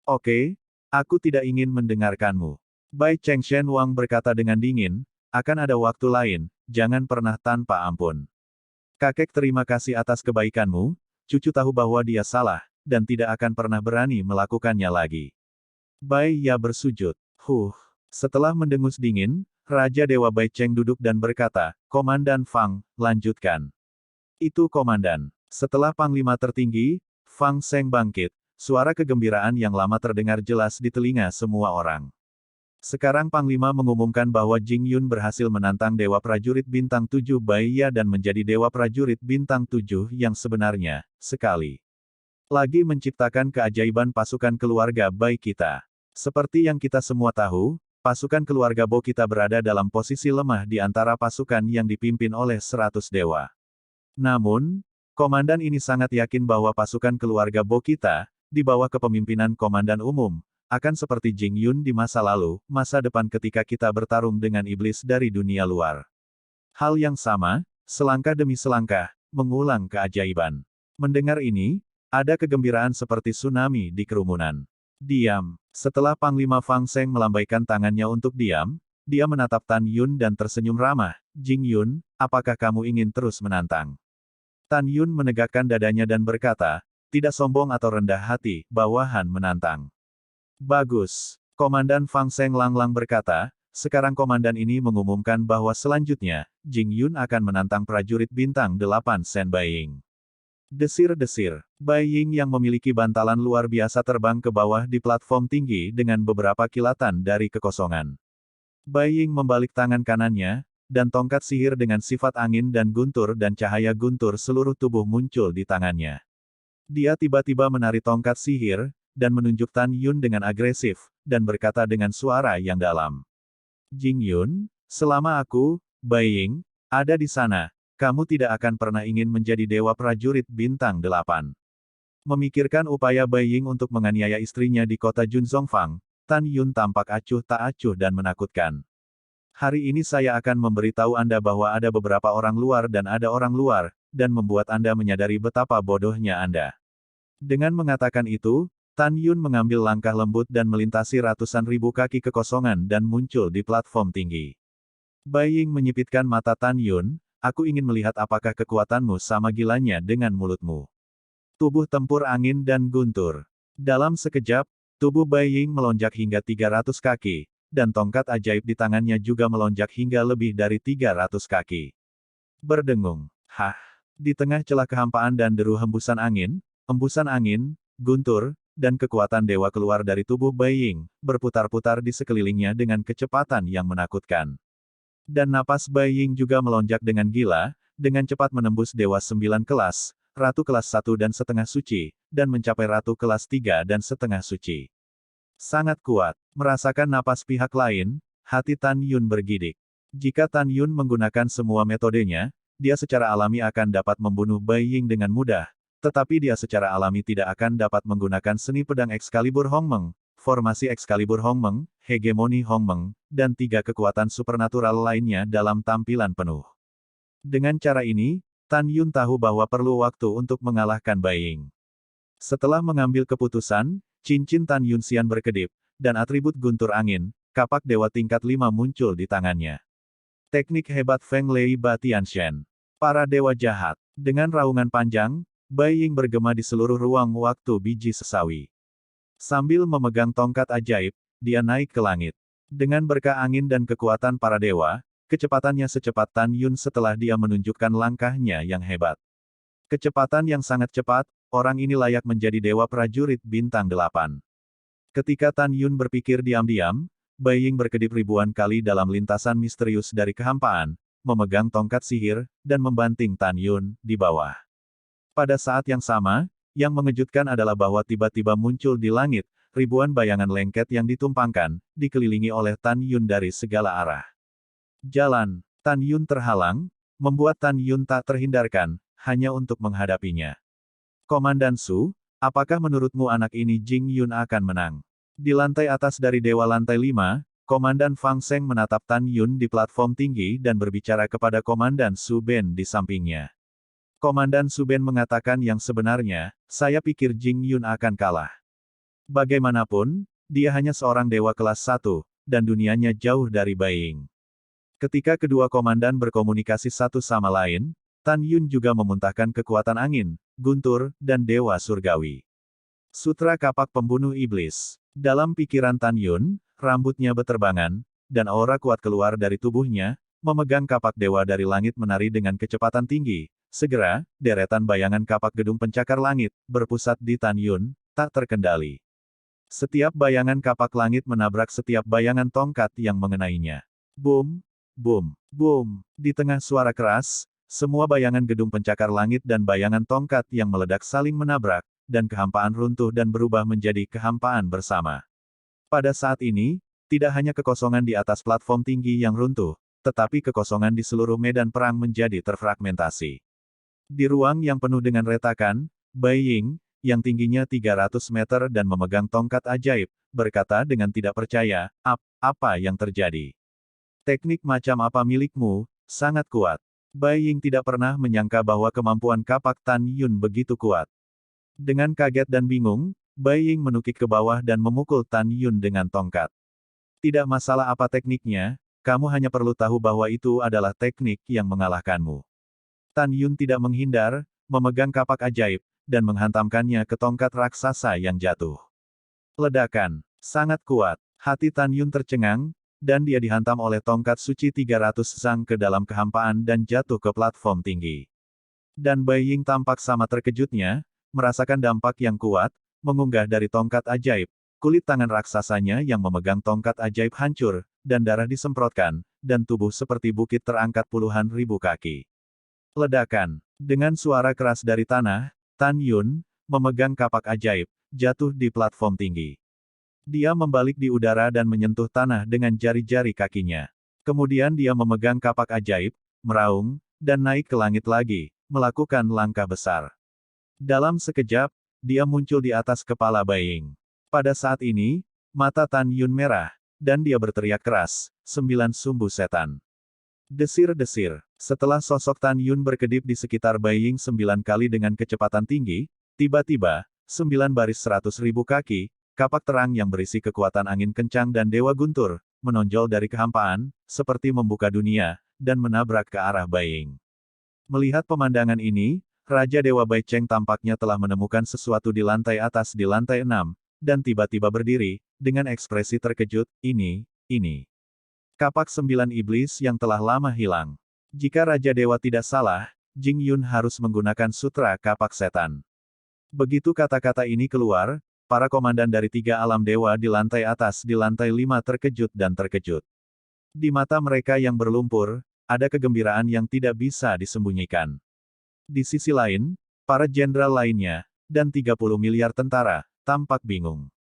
Oke, aku tidak ingin mendengarkanmu. Bai Chengshen Wang berkata dengan dingin, akan ada waktu lain, jangan pernah tanpa ampun. Kakek terima kasih atas kebaikanmu, cucu tahu bahwa dia salah, dan tidak akan pernah berani melakukannya lagi. Bai Ya bersujud. Setelah mendengus dingin, Raja Dewa Bai Cheng duduk dan berkata, Komandan Fang, lanjutkan. Itu komandan. Setelah Panglima tertinggi, Fang Seng bangkit, suara kegembiraan yang lama terdengar jelas di telinga semua orang. Sekarang Panglima mengumumkan bahwa Jing Yun berhasil menantang Dewa Prajurit Bintang 7 Bai Ya dan menjadi Dewa Prajurit Bintang 7 yang sebenarnya, sekali lagi menciptakan keajaiban pasukan keluarga Bai kita. Seperti yang kita semua tahu, pasukan keluarga Bo kita berada dalam posisi lemah di antara pasukan yang dipimpin oleh 100 dewa. Namun, komandan ini sangat yakin bahwa pasukan keluarga Bo kita, di bawah kepemimpinan Komandan Umum, akan seperti Jing Yun di masa lalu, masa depan ketika kita bertarung dengan iblis dari dunia luar. Hal yang sama, selangkah demi selangkah, mengulang keajaiban. Mendengar ini, ada kegembiraan seperti tsunami di kerumunan. Diam. Setelah Panglima Fang Seng melambaikan tangannya untuk diam, dia menatap Tan Yun dan tersenyum ramah. Jing Yun, apakah kamu ingin terus menantang? Tan Yun menegakkan dadanya dan berkata, tidak sombong atau rendah hati, bawahan menantang. Bagus. Komandan Fang Seng Langlang berkata, sekarang komandan ini mengumumkan bahwa selanjutnya, Jing Yun akan menantang prajurit bintang 8 Sen Baiying. Desir-desir. Baiying yang memiliki bantalan luar biasa terbang ke bawah di platform tinggi dengan beberapa kilatan dari kekosongan. Baiying membalik tangan kanannya, dan tongkat sihir dengan sifat angin dan guntur dan cahaya guntur seluruh tubuh muncul di tangannya. Dia tiba-tiba menari tongkat sihir, dan menunjuk Tan Yun dengan agresif, dan berkata dengan suara yang dalam. Jing Yun, selama aku, Baiying, ada di sana, kamu tidak akan pernah ingin menjadi dewa prajurit bintang 8. Memikirkan upaya Baiying untuk menganiaya istrinya di kota Junzongfang, Tan Yun tampak acuh tak acuh dan menakutkan. Hari ini saya akan memberitahu Anda bahwa ada beberapa orang luar dan ada orang luar, dan membuat Anda menyadari betapa bodohnya Anda. Dengan mengatakan itu, Tan Yun mengambil langkah lembut dan melintasi ratusan ribu kaki kekosongan dan muncul di platform tinggi. Baiying menyipitkan mata Tan Yun, aku ingin melihat apakah kekuatanmu sama gilanya dengan mulutmu. Tubuh tempur angin dan guntur. Dalam sekejap, tubuh Baiying melonjak hingga 300 kaki, dan tongkat ajaib di tangannya juga melonjak hingga lebih dari 300 kaki. Berdengung. Di tengah celah kehampaan dan deru hembusan angin, guntur, dan kekuatan dewa keluar dari tubuh Baiying, berputar-putar di sekelilingnya dengan kecepatan yang menakutkan. Dan napas Baiying juga melonjak dengan gila, dengan cepat menembus Dewa 9 kelas, Ratu kelas 1 dan setengah suci, dan mencapai Ratu kelas 3 dan setengah suci. Sangat kuat. Merasakan napas pihak lain, hati Tan Yun bergidik. Jika Tan Yun menggunakan semua metodenya, dia secara alami akan dapat membunuh Baiying dengan mudah, tetapi dia secara alami tidak akan dapat menggunakan seni pedang Excalibur Hongmeng, formasi Excalibur Hongmeng, hegemoni Hongmeng, dan 3 kekuatan supernatural lainnya dalam tampilan penuh. Dengan cara ini, Tan Yun tahu bahwa perlu waktu untuk mengalahkan Baiying. Setelah mengambil keputusan, cincin Tan Yun Xian berkedip, dan atribut guntur angin, kapak dewa tingkat 5 muncul di tangannya. Teknik hebat Feng Lei Ba Tianshen. Para dewa jahat. Dengan raungan panjang, Baiying bergema di seluruh ruang waktu biji sesawi. Sambil memegang tongkat ajaib, dia naik ke langit. Dengan berkah angin dan kekuatan para dewa, kecepatannya secepat Tan Yun setelah dia menunjukkan langkahnya yang hebat. Kecepatan yang sangat cepat, orang ini layak menjadi dewa prajurit bintang 8. Ketika Tan Yun berpikir diam-diam, Baiying berkedip ribuan kali dalam lintasan misterius dari kehampaan, memegang tongkat sihir, dan membanting Tan Yun di bawah. Pada saat yang sama, yang mengejutkan adalah bahwa tiba-tiba muncul di langit, ribuan bayangan lengket yang ditumpangkan, dikelilingi oleh Tan Yun dari segala arah. Jalan Tan Yun terhalang, membuat Tan Yun tak terhindarkan, hanya untuk menghadapinya. Komandan Su, apakah menurutmu anak ini Jing Yun akan menang? Di lantai atas dari Dewa Lantai 5, Komandan Fang Seng menatap Tan Yun di platform tinggi dan berbicara kepada Komandan Su Ben di sampingnya. Komandan Su Ben mengatakan yang sebenarnya, saya pikir Jing Yun akan kalah. Bagaimanapun, dia hanya seorang dewa kelas 1, dan dunianya jauh dari Beiying. Ketika kedua komandan berkomunikasi satu sama lain, Tan Yun juga memuntahkan kekuatan angin, guntur, dan dewa surgawi. Sutra Kapak Pembunuh Iblis. Dalam pikiran Tan Yun, rambutnya beterbangan, dan aura kuat keluar dari tubuhnya, memegang kapak dewa dari langit menari dengan kecepatan tinggi. Segera, deretan bayangan kapak gedung pencakar langit, berpusat di Tan Yun, tak terkendali. Setiap bayangan kapak langit menabrak setiap bayangan tongkat yang mengenainya. Boom! Boom! Boom! Di tengah suara keras, semua bayangan gedung pencakar langit dan bayangan tongkat yang meledak saling menabrak, dan kehampaan runtuh dan berubah menjadi kehampaan bersama. Pada saat ini, tidak hanya kekosongan di atas platform tinggi yang runtuh, tetapi kekosongan di seluruh medan perang menjadi terfragmentasi. Di ruang yang penuh dengan retakan, Beiying, yang tingginya 300 meter dan memegang tongkat ajaib, berkata dengan tidak percaya, apa yang terjadi? Teknik macam apa milikmu? Sangat kuat. Beiying tidak pernah menyangka bahwa kemampuan kapak Tan Yun begitu kuat. Dengan kaget dan bingung, Beiying menukik ke bawah dan memukul Tan Yun dengan tongkat. Tidak masalah apa tekniknya, kamu hanya perlu tahu bahwa itu adalah teknik yang mengalahkanmu. Tan Yun tidak menghindar, memegang kapak ajaib, dan menghantamkannya ke tongkat raksasa yang jatuh. Ledakan. Sangat kuat. Hati Tan Yun tercengang, dan dia dihantam oleh tongkat suci 300 Zhang ke dalam kehampaan dan jatuh ke platform tinggi. Dan Beiying tampak sama terkejutnya, merasakan dampak yang kuat, mengunggah dari tongkat ajaib, kulit tangan raksasanya yang memegang tongkat ajaib hancur, dan darah disemprotkan, dan tubuh seperti bukit terangkat puluhan ribu kaki. Ledakan. Dengan suara keras dari tanah, Tan Yun, memegang kapak ajaib, jatuh di platform tinggi. Dia membalik di udara dan menyentuh tanah dengan jari-jari kakinya. Kemudian dia memegang kapak ajaib, meraung, dan naik ke langit lagi, melakukan langkah besar. Dalam sekejap, dia muncul di atas kepala Beiying. Pada saat ini, mata Tan Yun merah, dan dia berteriak keras, 9 sumbu setan. Desir-desir. Setelah sosok Tan Yun berkedip di sekitar Beiying 9 kali dengan kecepatan tinggi, tiba-tiba, 9 baris 100.000 kaki, kapak terang yang berisi kekuatan angin kencang dan dewa guntur, menonjol dari kehampaan, seperti membuka dunia, dan menabrak ke arah Beiying. Melihat pemandangan ini, Raja Dewa Bai Cheng tampaknya telah menemukan sesuatu di lantai atas di lantai 6, dan tiba-tiba berdiri, dengan ekspresi terkejut, ini. Kapak 9 iblis yang telah lama hilang. Jika Raja Dewa tidak salah, Jing Yun harus menggunakan sutra kapak setan. Begitu kata-kata ini keluar, para komandan dari 3 alam dewa di lantai atas di lantai 5 terkejut dan terkejut. Di mata mereka yang berlumpur, ada kegembiraan yang tidak bisa disembunyikan. Di sisi lain, para jenderal lainnya, dan 30 miliar tentara, tampak bingung.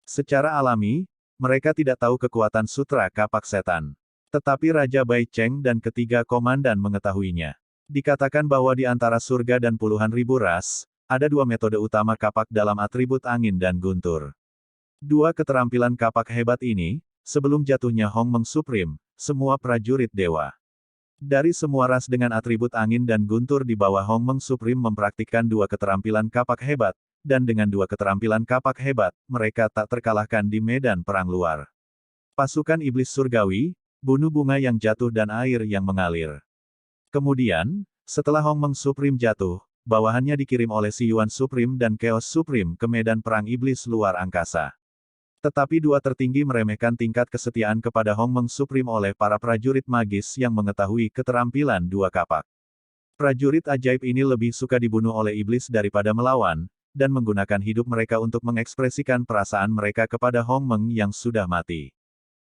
Secara alami, mereka tidak tahu kekuatan sutra kapak setan. Tetapi Raja Bai Cheng dan ketiga komandan mengetahuinya. Dikatakan bahwa di antara surga dan puluhan ribu ras, ada 2 metode utama kapak dalam atribut angin dan guntur. 2 keterampilan kapak hebat ini, sebelum jatuhnya Hong Meng Supreme, semua prajurit dewa. Dari semua ras dengan atribut angin dan guntur di bawah Hong Meng Supreme mempraktikkan 2 keterampilan kapak hebat, dan dengan 2 keterampilan kapak hebat, mereka tak terkalahkan di medan perang luar. Pasukan iblis surgawi, bunuh bunga yang jatuh dan air yang mengalir. Kemudian, setelah Hong Meng Supreme jatuh, bawahannya dikirim oleh Si Yuan Supreme dan Chaos Supreme ke medan perang iblis luar angkasa. Tetapi 2 tertinggi meremehkan tingkat kesetiaan kepada Hong Meng Supreme oleh para prajurit magis yang mengetahui keterampilan 2 kapak. Prajurit ajaib ini lebih suka dibunuh oleh iblis daripada melawan, dan menggunakan hidup mereka untuk mengekspresikan perasaan mereka kepada Hong Meng yang sudah mati.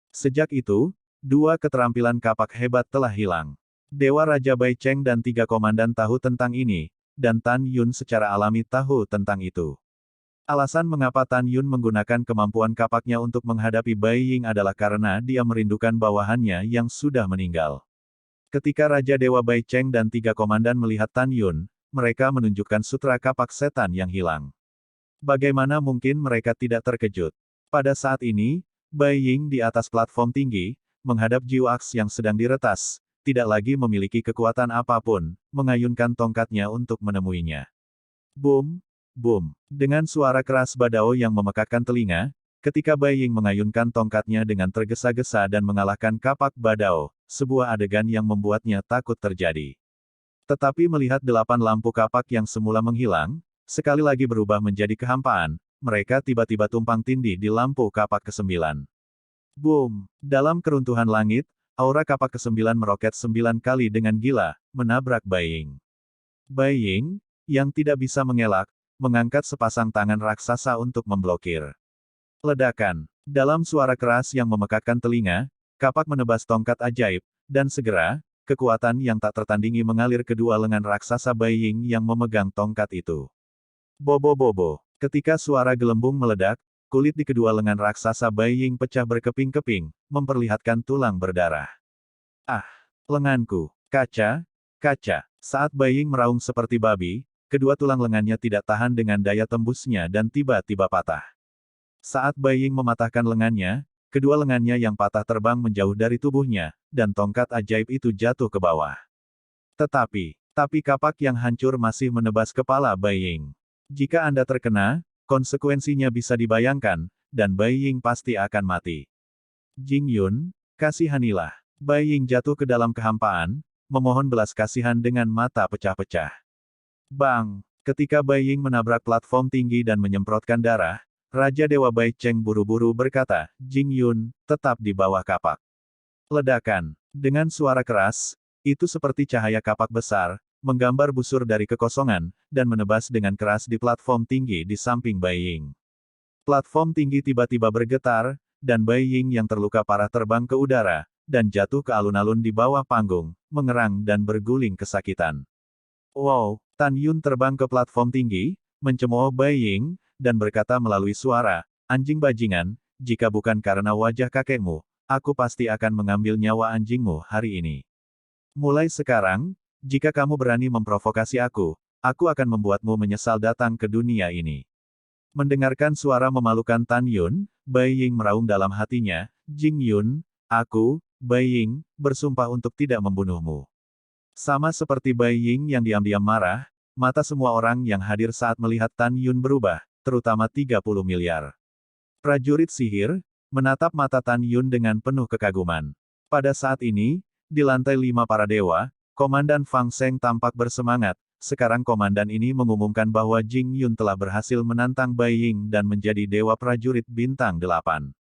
Sejak itu, 2 keterampilan kapak hebat telah hilang. Dewa Raja Bai Cheng dan 3 komandan tahu tentang ini, dan Tan Yun secara alami tahu tentang itu. Alasan mengapa Tan Yun menggunakan kemampuan kapaknya untuk menghadapi Bai Ying adalah karena dia merindukan bawahannya yang sudah meninggal. Ketika Raja Dewa Bai Cheng dan 3 komandan melihat Tan Yun, mereka menunjukkan sutra kapak setan yang hilang. Bagaimana mungkin mereka tidak terkejut? Pada saat ini, Bai Ying di atas platform tinggi, menghadap Jiu Aks yang sedang diretas, tidak lagi memiliki kekuatan apapun, mengayunkan tongkatnya untuk menemuinya. Boom, boom. Dengan suara keras badao yang memekakkan telinga, ketika Bai Ying mengayunkan tongkatnya dengan tergesa-gesa dan mengalahkan kapak badao, sebuah adegan yang membuatnya takut terjadi. Tetapi melihat 8 lampu kapak yang semula menghilang, sekali lagi berubah menjadi kehampaan, mereka tiba-tiba tumpang tindih di lampu kapak ke-9. Boom! Dalam keruntuhan langit, aura kapak ke-9 meroket 9 kali dengan gila, menabrak Bai Ying. Bai Ying, yang tidak bisa mengelak, mengangkat sepasang tangan raksasa untuk memblokir. Ledakan. Dalam suara keras yang memekakkan telinga, kapak menebas tongkat ajaib, dan segera, kekuatan yang tak tertandingi mengalir kedua lengan raksasa Bai Ying yang memegang tongkat itu. Bobo-bobo. Ketika suara gelembung meledak, kulit di kedua lengan raksasa Bai Ying pecah berkeping-keping, memperlihatkan tulang berdarah. Ah! Lenganku! Kaca! Kaca! Saat Bai Ying meraung seperti babi, kedua tulang lengannya tidak tahan dengan daya tembusnya dan tiba-tiba patah. Saat Bai Ying mematahkan lengannya, kedua lengannya yang patah terbang menjauh dari tubuhnya, dan tongkat ajaib itu jatuh ke bawah. Tapi kapak yang hancur masih menebas kepala Bai Ying. Jika Anda terkena, konsekuensinya bisa dibayangkan, dan Bai Ying pasti akan mati. Jing Yun, kasihanilah. Bai Ying jatuh ke dalam kehampaan, memohon belas kasihan dengan mata pecah-pecah. Bang! Ketika Bai Ying menabrak platform tinggi dan menyemprotkan darah, Raja Dewa Bai Cheng buru-buru berkata, Jing Yun, tetap di bawah kapak. Ledakan. Dengan suara keras, itu seperti cahaya kapak besar, menggambar busur dari kekosongan, dan menebas dengan keras di platform tinggi di samping Bai Ying. Platform tinggi tiba-tiba bergetar, dan Bai Ying yang terluka parah terbang ke udara, dan jatuh ke alun-alun di bawah panggung, mengerang dan berguling kesakitan. Wow! Tan Yun terbang ke platform tinggi, mencemooh Bai Ying, dan berkata melalui suara, anjing bajingan, jika bukan karena wajah kakekmu, aku pasti akan mengambil nyawa anjingmu hari ini. Mulai sekarang, jika kamu berani memprovokasi aku akan membuatmu menyesal datang ke dunia ini. Mendengarkan suara memalukan Tan Yun, Bai Ying meraung dalam hatinya, Jing Yun, aku, Bai Ying, bersumpah untuk tidak membunuhmu. Sama seperti Bai Ying yang diam-diam marah, mata semua orang yang hadir saat melihat Tan Yun berubah, terutama 30 miliar prajurit sihir, menatap mata Tan Yun dengan penuh kekaguman. Pada saat ini, di lantai 5 para dewa, Komandan Fang Seng tampak bersemangat. Sekarang komandan ini mengumumkan bahwa Jing Yun telah berhasil menantang Bai Ying dan menjadi dewa prajurit bintang 8.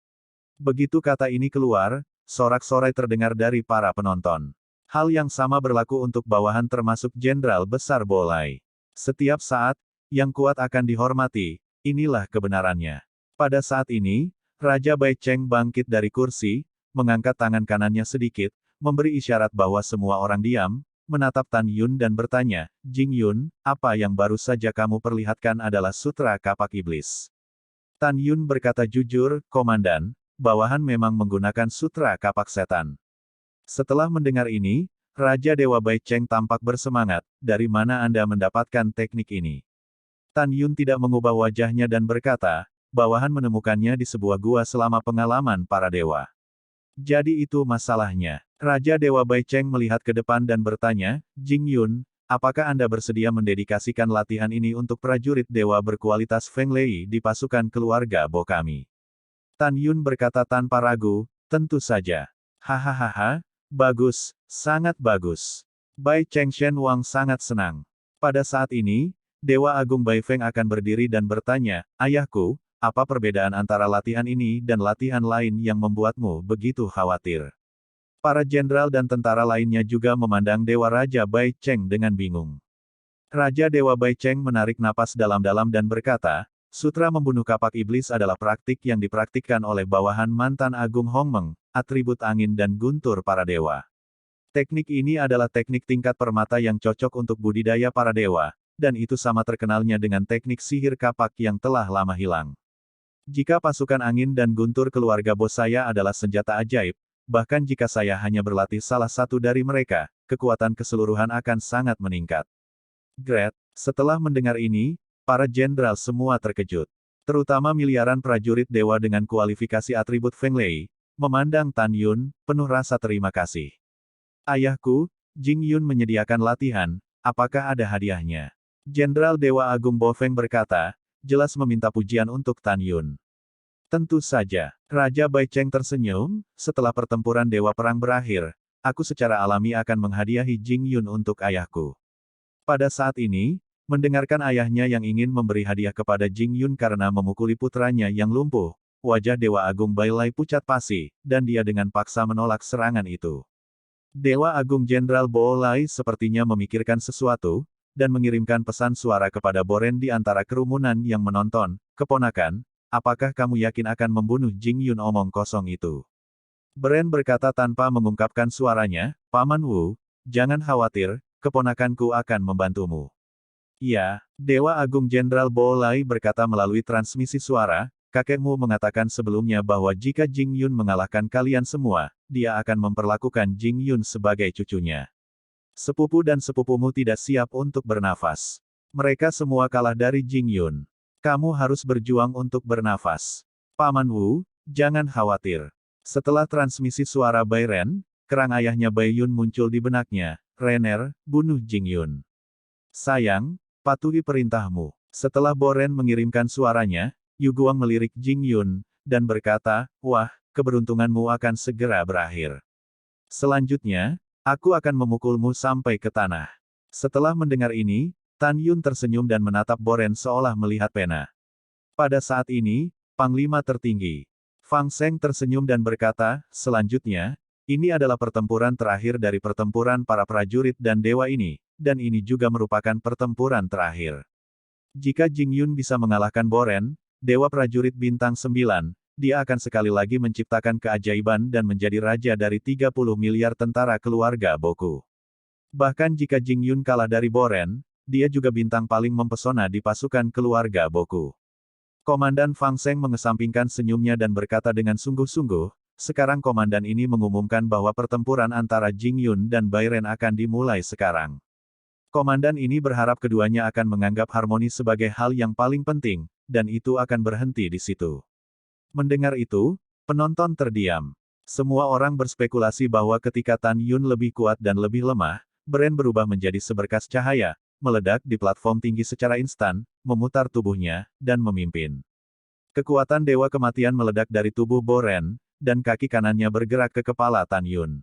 Begitu kata ini keluar, sorak-sorai terdengar dari para penonton. Hal yang sama berlaku untuk bawahan termasuk Jenderal Besar Bolai. Setiap saat, yang kuat akan dihormati, inilah kebenarannya. Pada saat ini, Raja Bai Cheng bangkit dari kursi, mengangkat tangan kanannya sedikit, memberi isyarat bahwa semua orang diam, menatap Tan Yun dan bertanya, Jing Yun, apa yang baru saja kamu perlihatkan adalah sutra kapak iblis. Tan Yun berkata jujur, Komandan, bawahan memang menggunakan sutra kapak setan. Setelah mendengar ini, Raja Dewa Bai Cheng tampak bersemangat, dari mana Anda mendapatkan teknik ini? Tan Yun tidak mengubah wajahnya dan berkata, bawahan menemukannya di sebuah gua selama pengalaman para dewa. Jadi itu masalahnya. Raja Dewa Bai Cheng melihat ke depan dan bertanya, Jing Yun, apakah Anda bersedia mendedikasikan latihan ini untuk prajurit dewa berkualitas Feng Lei di pasukan keluarga Bo kami? Tan Yun berkata tanpa ragu, tentu saja. Hahaha, bagus, sangat bagus. Bai Cheng Shen Wang sangat senang. Pada saat ini, Dewa Agung Bai Feng akan berdiri dan bertanya, ayahku, apa perbedaan antara latihan ini dan latihan lain yang membuatmu begitu khawatir? Para jenderal dan tentara lainnya juga memandang Dewa Raja Bai Cheng dengan bingung. Raja Dewa Bai Cheng menarik napas dalam-dalam dan berkata, sutra membunuh kapak iblis adalah praktik yang dipraktikkan oleh bawahan mantan Agung Hongmeng, atribut angin dan guntur para dewa. Teknik ini adalah teknik tingkat permata yang cocok untuk budidaya para dewa, dan itu sama terkenalnya dengan teknik sihir kapak yang telah lama hilang. Jika pasukan angin dan guntur keluarga bos saya adalah senjata ajaib, bahkan jika saya hanya berlatih salah satu dari mereka, kekuatan keseluruhan akan sangat meningkat. Gret, setelah mendengar ini, para jenderal semua terkejut. Terutama miliaran prajurit dewa dengan kualifikasi atribut Feng Lei, memandang Tan Yun, penuh rasa terima kasih. Ayahku, Jing Yun menyediakan latihan, apakah ada hadiahnya? Jenderal Dewa Agung Bo Feng berkata, jelas meminta pujian untuk Tan Yun. Tentu saja, Raja Bai Cheng tersenyum, setelah pertempuran Dewa Perang berakhir, aku secara alami akan menghadiahi Jing Yun untuk ayahku. Pada saat ini, mendengarkan ayahnya yang ingin memberi hadiah kepada Jing Yun karena memukuli putranya yang lumpuh, wajah Dewa Agung Bai Lai pucat pasi, dan dia dengan paksa menolak serangan itu. Dewa Agung Jenderal Bo Lai sepertinya memikirkan sesuatu, dan mengirimkan pesan suara kepada Boren di antara kerumunan yang menonton, keponakan, apakah kamu yakin akan membunuh Jing Yun? Omong kosong itu. Boren berkata tanpa mengungkapkan suaranya, Paman Wu, jangan khawatir, keponakanku akan membantumu. Ya, Dewa Agung Jenderal Bo Lai berkata melalui transmisi suara, kakekmu mengatakan sebelumnya bahwa jika Jing Yun mengalahkan kalian semua, dia akan memperlakukan Jing Yun sebagai cucunya. Sepupu dan sepupumu tidak siap untuk bernafas. Mereka semua kalah dari Jing Yun. Kamu harus berjuang untuk bernafas. Paman Wu, jangan khawatir. Setelah transmisi suara Bai Ren, kerang ayahnya Bai Yun muncul di benaknya, Renner, bunuh Jing Yun. Sayang, patuhi perintahmu. Setelah Boren mengirimkan suaranya, Yu Guang melirik Jing Yun, dan berkata, wah, keberuntunganmu akan segera berakhir. Selanjutnya, aku akan memukulmu sampai ke tanah. Setelah mendengar ini, Tan Yun tersenyum dan menatap Boren seolah melihat pena. Pada saat ini, Panglima tertinggi, Fang Seng tersenyum dan berkata, selanjutnya, ini adalah pertempuran terakhir dari pertempuran para prajurit dan dewa ini, dan ini juga merupakan pertempuran terakhir. Jika Jing Yun bisa mengalahkan Boren, Dewa Prajurit Bintang 9, dia akan sekali lagi menciptakan keajaiban dan menjadi raja dari 30 miliar tentara keluarga Boku. Bahkan jika Jing Yun kalah dari Boren, dia juga bintang paling mempesona di pasukan keluarga Boku. Komandan Fang Seng mengesampingkan senyumnya dan berkata dengan sungguh-sungguh, sekarang komandan ini mengumumkan bahwa pertempuran antara Jing Yun dan Bai Ren akan dimulai sekarang. Komandan ini berharap keduanya akan menganggap harmoni sebagai hal yang paling penting, dan itu akan berhenti di situ. Mendengar itu, penonton terdiam. Semua orang berspekulasi bahwa ketika Tan Yun lebih kuat dan lebih lemah, Bren berubah menjadi seberkas cahaya, meledak di platform tinggi secara instan, memutar tubuhnya, dan memimpin. Kekuatan Dewa Kematian meledak dari tubuh Boren, dan kaki kanannya bergerak ke kepala Tan Yun.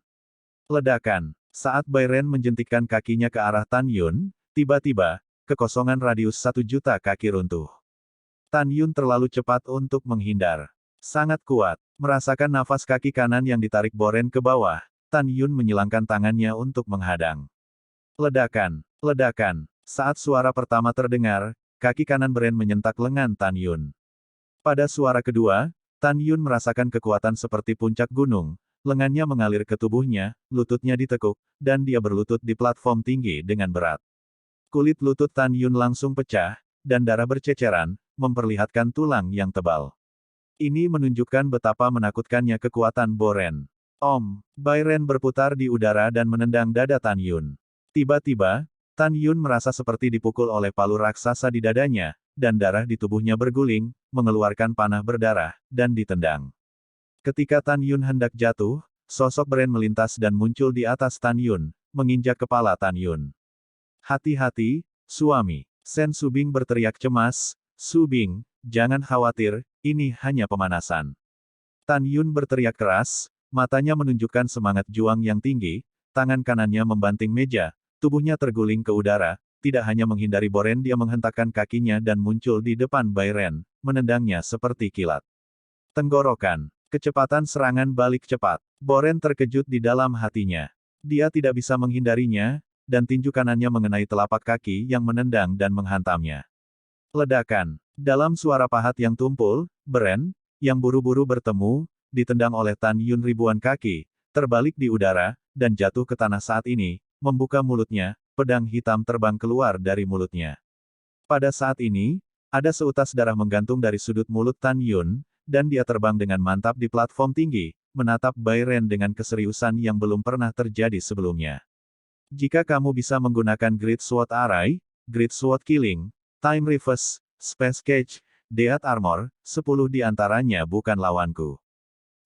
Ledakan. Saat Bai Ren menjentikkan kakinya ke arah Tan Yun, tiba-tiba, kekosongan radius 1.000.000 kaki runtuh. Tan Yun terlalu cepat untuk menghindar. Sangat kuat. Merasakan nafas kaki kanan yang ditarik Boren ke bawah, Tan Yun menyilangkan tangannya untuk menghadang. Ledakan. Ledakan. Saat suara pertama terdengar, kaki kanan Bren menyentak lengan Tan Yun. Pada suara kedua, Tan Yun merasakan kekuatan seperti puncak gunung, lengannya mengalir ke tubuhnya, lututnya ditekuk, dan dia berlutut di platform tinggi dengan berat. Kulit lutut Tan Yun langsung pecah, dan darah berceceran, memperlihatkan tulang yang tebal. Ini menunjukkan betapa menakutkannya kekuatan Boren. Bai Ren berputar di udara dan menendang dada Tan Yun. Tiba-tiba, Tan Yun merasa seperti dipukul oleh palu raksasa di dadanya, dan darah di tubuhnya berguling, mengeluarkan panah berdarah, dan ditendang. Ketika Tan Yun hendak jatuh, sosok Bren melintas dan muncul di atas Tan Yun, menginjak kepala Tan Yun. Hati-hati, suami. Sen Subing berteriak cemas, Subing, jangan khawatir, ini hanya pemanasan. Tan Yun berteriak keras, matanya menunjukkan semangat juang yang tinggi, tangan kanannya membanting meja, tubuhnya terguling ke udara, tidak hanya menghindari Boren, dia menghentakkan kakinya dan muncul di depan Bai Ren, menendangnya seperti kilat. Tenggorokan. Kecepatan serangan balik cepat. Boren terkejut di dalam hatinya. Dia tidak bisa menghindarinya, dan tinju kanannya mengenai telapak kaki yang menendang dan menghantamnya. Ledakan. Dalam suara pahat yang tumpul, Bren, yang buru-buru bertemu, ditendang oleh Tan Yun ribuan kaki, terbalik di udara, dan jatuh ke tanah saat ini, membuka mulutnya, pedang hitam terbang keluar dari mulutnya. Pada saat ini, ada seutas darah menggantung dari sudut mulut Tan Yun, dan dia terbang dengan mantap di platform tinggi, menatap Bai Ren dengan keseriusan yang belum pernah terjadi sebelumnya. Jika kamu bisa menggunakan Great Sword Array, Great Sword Killing, Time Reverse, Space Cage, Death Armor, 10 di antaranya bukan lawanku.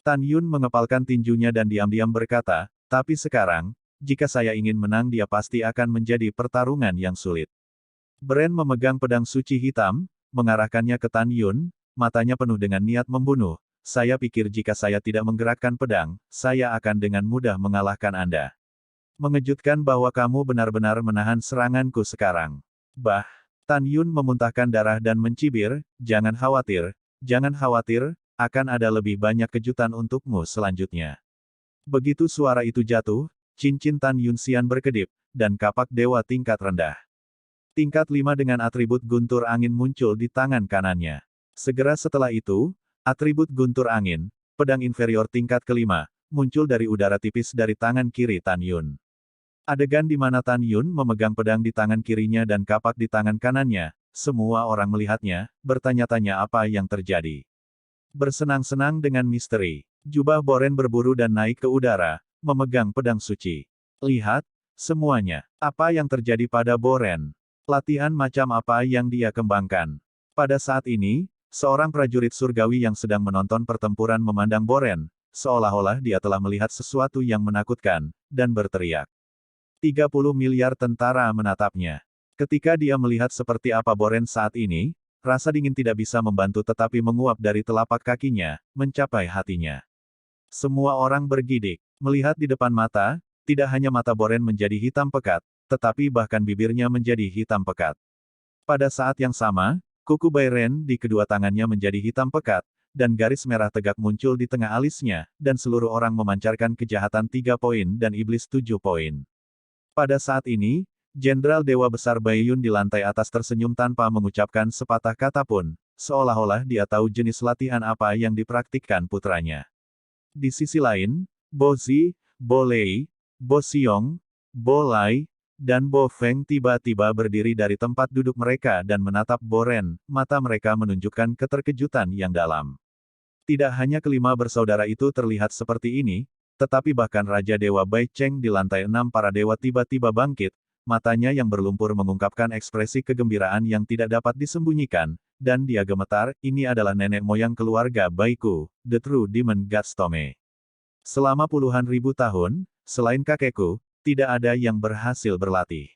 Tan Yun mengepalkan tinjunya dan diam-diam berkata, tapi sekarang, jika saya ingin menang dia pasti akan menjadi pertarungan yang sulit. Bren memegang pedang suci hitam, mengarahkannya ke Tan Yun, matanya penuh dengan niat membunuh. Saya pikir jika saya tidak menggerakkan pedang, saya akan dengan mudah mengalahkan Anda. Mengejutkan bahwa kamu benar-benar menahan seranganku sekarang. Bah, Tan Yun memuntahkan darah dan mencibir, jangan khawatir, akan ada lebih banyak kejutan untukmu selanjutnya. Begitu suara itu jatuh, cincin Tan Yun Xian berkedip, dan kapak dewa tingkat rendah. Tingkat 5 dengan atribut guntur angin muncul di tangan kanannya. Segera setelah itu, atribut guntur angin, pedang inferior tingkat kelima, muncul dari udara tipis dari tangan kiri Tan Yun. Adegan di mana Tan Yun memegang pedang di tangan kirinya dan kapak di tangan kanannya, semua orang melihatnya, bertanya-tanya apa yang terjadi. Bersenang-senang dengan misteri. Jubah Boren berburu dan naik ke udara, memegang pedang suci. Lihat, semuanya. Apa yang terjadi pada Boren? Latihan macam apa yang dia kembangkan? Pada saat ini, seorang prajurit surgawi yang sedang menonton pertempuran memandang Boren, seolah-olah dia telah melihat sesuatu yang menakutkan, dan berteriak. 30 miliar tentara menatapnya. Ketika dia melihat seperti apa Boren saat ini, rasa dingin tidak bisa membantu tetapi menguap dari telapak kakinya, mencapai hatinya. Semua orang bergidik. Melihat di depan mata, tidak hanya mata Boren menjadi hitam pekat, tetapi bahkan bibirnya menjadi hitam pekat. Pada saat yang sama, kuku Bai Ren di kedua tangannya menjadi hitam pekat, dan garis merah tegak muncul di tengah alisnya, dan seluruh orang memancarkan kejahatan 3 poin dan iblis 7 poin. Pada saat ini, Jenderal Dewa Besar Bai Yun di lantai atas tersenyum tanpa mengucapkan sepatah kata pun, seolah-olah dia tahu jenis latihan apa yang dipraktikkan putranya. Di sisi lain, Bo Zi, Bo Lei, Bo Xiong, Bo Lai, dan Bo Feng tiba-tiba berdiri dari tempat duduk mereka dan menatap Bo Ren, mata mereka menunjukkan keterkejutan yang dalam. Tidak hanya kelima bersaudara itu terlihat seperti ini, tetapi bahkan Raja Dewa Bai Cheng di lantai 6 para dewa tiba-tiba bangkit, matanya yang berlumpur mengungkapkan ekspresi kegembiraan yang tidak dapat disembunyikan, dan dia gemetar, ini adalah nenek moyang keluarga Baiku, The True Demon Gods Tome. Selama puluhan ribu tahun, selain kakekku, tidak ada yang berhasil berlatih.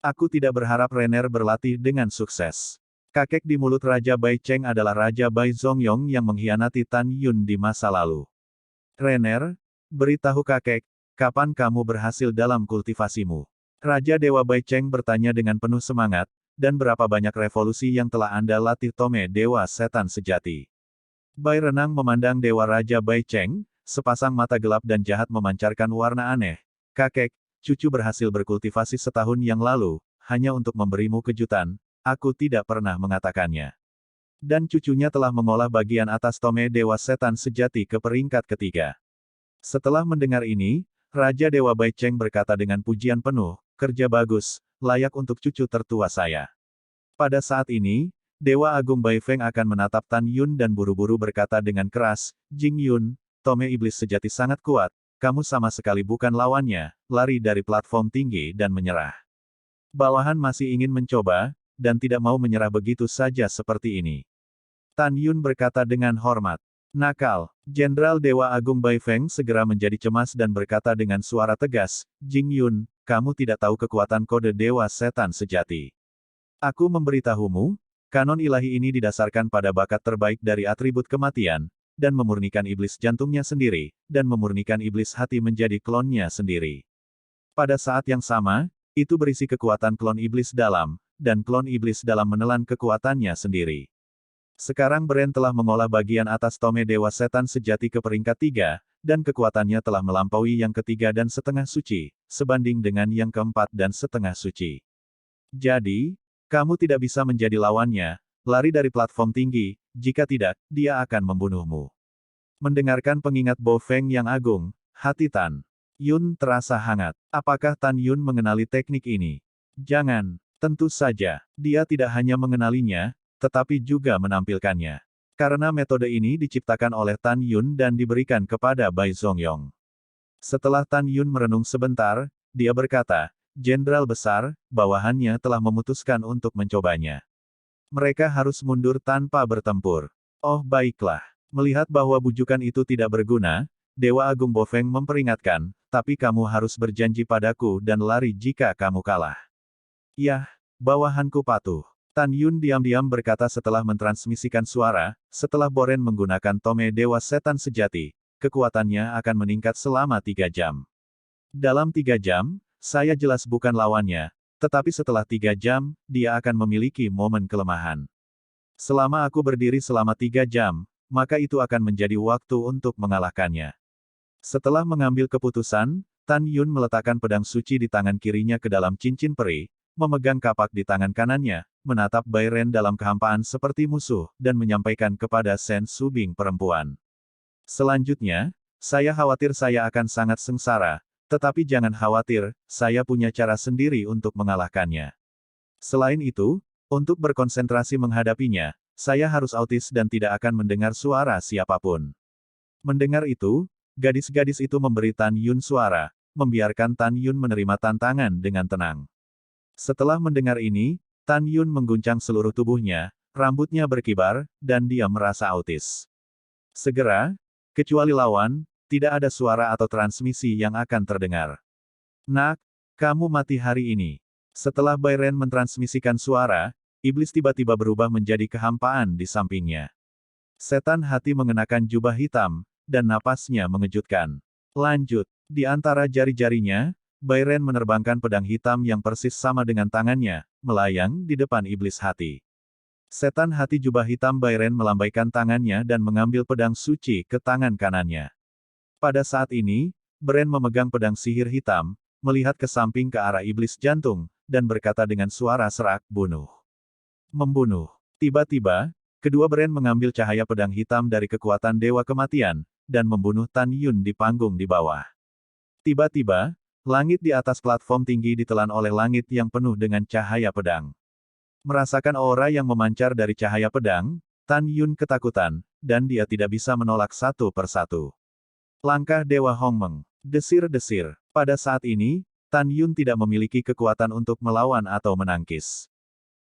Aku tidak berharap Renner berlatih dengan sukses. Kakek di mulut Raja Bai Cheng adalah Raja Bai Zongyong yang mengkhianati Tan Yun di masa lalu. Renner, beritahu kakek, kapan kamu berhasil dalam kultivasimu? Raja Dewa Bai Cheng bertanya dengan penuh semangat, dan berapa banyak revolusi yang telah Anda latih Tome Dewa Setan Sejati? Bai Renang memandang Dewa Raja Bai Cheng, sepasang mata gelap dan jahat memancarkan warna aneh. Kakek, cucu berhasil berkultivasi setahun yang lalu, hanya untuk memberimu kejutan, aku tidak pernah mengatakannya. Dan cucunya telah mengolah bagian atas Tome Dewa Setan Sejati ke peringkat ketiga. Setelah mendengar ini, Raja Dewa Bai Cheng berkata dengan pujian penuh, kerja bagus, layak untuk cucu tertua saya. Pada saat ini, Dewa Agung Bai Feng akan menatap Tan Yun dan buru-buru berkata dengan keras, Jing Yun, Tome Iblis Sejati sangat kuat, kamu sama sekali bukan lawannya, lari dari platform tinggi dan menyerah. Bawahan masih ingin mencoba, dan tidak mau menyerah begitu saja seperti ini. Tan Yun berkata dengan hormat. Nakal. Jenderal Dewa Agung Bai Feng segera menjadi cemas dan berkata dengan suara tegas, Jing Yun, kamu tidak tahu kekuatan kode Dewa Setan Sejati. Aku memberitahumu, kanon ilahi ini didasarkan pada bakat terbaik dari atribut kematian, dan memurnikan iblis jantungnya sendiri, dan memurnikan iblis hati menjadi klonnya sendiri. Pada saat yang sama, itu berisi kekuatan klon iblis dalam, dan klon iblis dalam menelan kekuatannya sendiri. Sekarang Bren telah mengolah bagian atas Tome Dewa Setan Sejati ke peringkat 3, dan kekuatannya telah melampaui yang ketiga dan setengah suci, sebanding dengan yang keempat dan setengah suci. Jadi, kamu tidak bisa menjadi lawannya, lari dari platform tinggi, jika tidak, dia akan membunuhmu. Mendengarkan pengingat Bo Feng yang agung, hati Tan Yun terasa hangat. Apakah Tan Yun mengenali teknik ini? Jangan. Tentu saja, dia tidak hanya mengenalinya, tetapi juga menampilkannya. Karena metode ini diciptakan oleh Tan Yun dan diberikan kepada Bai Zongyong. Setelah Tan Yun merenung sebentar, dia berkata, Jenderal besar, bawahannya telah memutuskan untuk mencobanya. Mereka harus mundur tanpa bertempur. Oh baiklah. Melihat bahwa bujukan itu tidak berguna, Dewa Agung Bofeng memperingatkan, tapi kamu harus berjanji padaku dan lari jika kamu kalah. Yah, bawahanku patuh. Tan Yun diam-diam berkata setelah mentransmisikan suara, setelah Boren menggunakan tome Dewa Setan Sejati, kekuatannya akan meningkat selama 3 jam. Dalam 3 jam, saya jelas bukan lawannya, tetapi setelah 3 jam, dia akan memiliki momen kelemahan. Selama aku berdiri selama 3 jam, maka itu akan menjadi waktu untuk mengalahkannya. Setelah mengambil keputusan, Tan Yun meletakkan pedang suci di tangan kirinya ke dalam cincin peri, memegang kapak di tangan kanannya, menatap Bai Ren dalam kehampaan seperti musuh, dan menyampaikan kepada Sen Subing perempuan. Selanjutnya, saya khawatir saya akan sangat sengsara, tetapi jangan khawatir, saya punya cara sendiri untuk mengalahkannya. Selain itu, untuk berkonsentrasi menghadapinya, saya harus autis dan tidak akan mendengar suara siapapun. Mendengar itu, gadis-gadis itu memberi Tan Yun suara, membiarkan Tan Yun menerima tantangan dengan tenang. Setelah mendengar ini, Tan Yun mengguncang seluruh tubuhnya, rambutnya berkibar, dan dia merasa autis. Segera, kecuali lawan, tidak ada suara atau transmisi yang akan terdengar. Nak, kamu mati hari ini. Setelah Bai Ren mentransmisikan suara, iblis tiba-tiba berubah menjadi kehampaan di sampingnya. Setan hati mengenakan jubah hitam, dan napasnya mengejutkan. Lanjut, di antara jari-jarinya, Bai Ren menerbangkan pedang hitam yang persis sama dengan tangannya, melayang di depan iblis hati. Setan hati jubah hitam Bai Ren melambaikan tangannya dan mengambil pedang suci ke tangan kanannya. Pada saat ini, Bren memegang pedang sihir hitam, melihat ke samping ke arah iblis jantung, dan berkata dengan suara serak, bunuh. Membunuh. Tiba-tiba, kedua Bren mengambil cahaya pedang hitam dari kekuatan Dewa Kematian, dan membunuh Tan Yun di panggung di bawah. Tiba-tiba, langit di atas platform tinggi ditelan oleh langit yang penuh dengan cahaya pedang. Merasakan aura yang memancar dari cahaya pedang, Tan Yun ketakutan, dan dia tidak bisa menolak satu persatu. Langkah Dewa Hongmeng. Desir-desir. Pada saat ini, Tan Yun tidak memiliki kekuatan untuk melawan atau menangkis.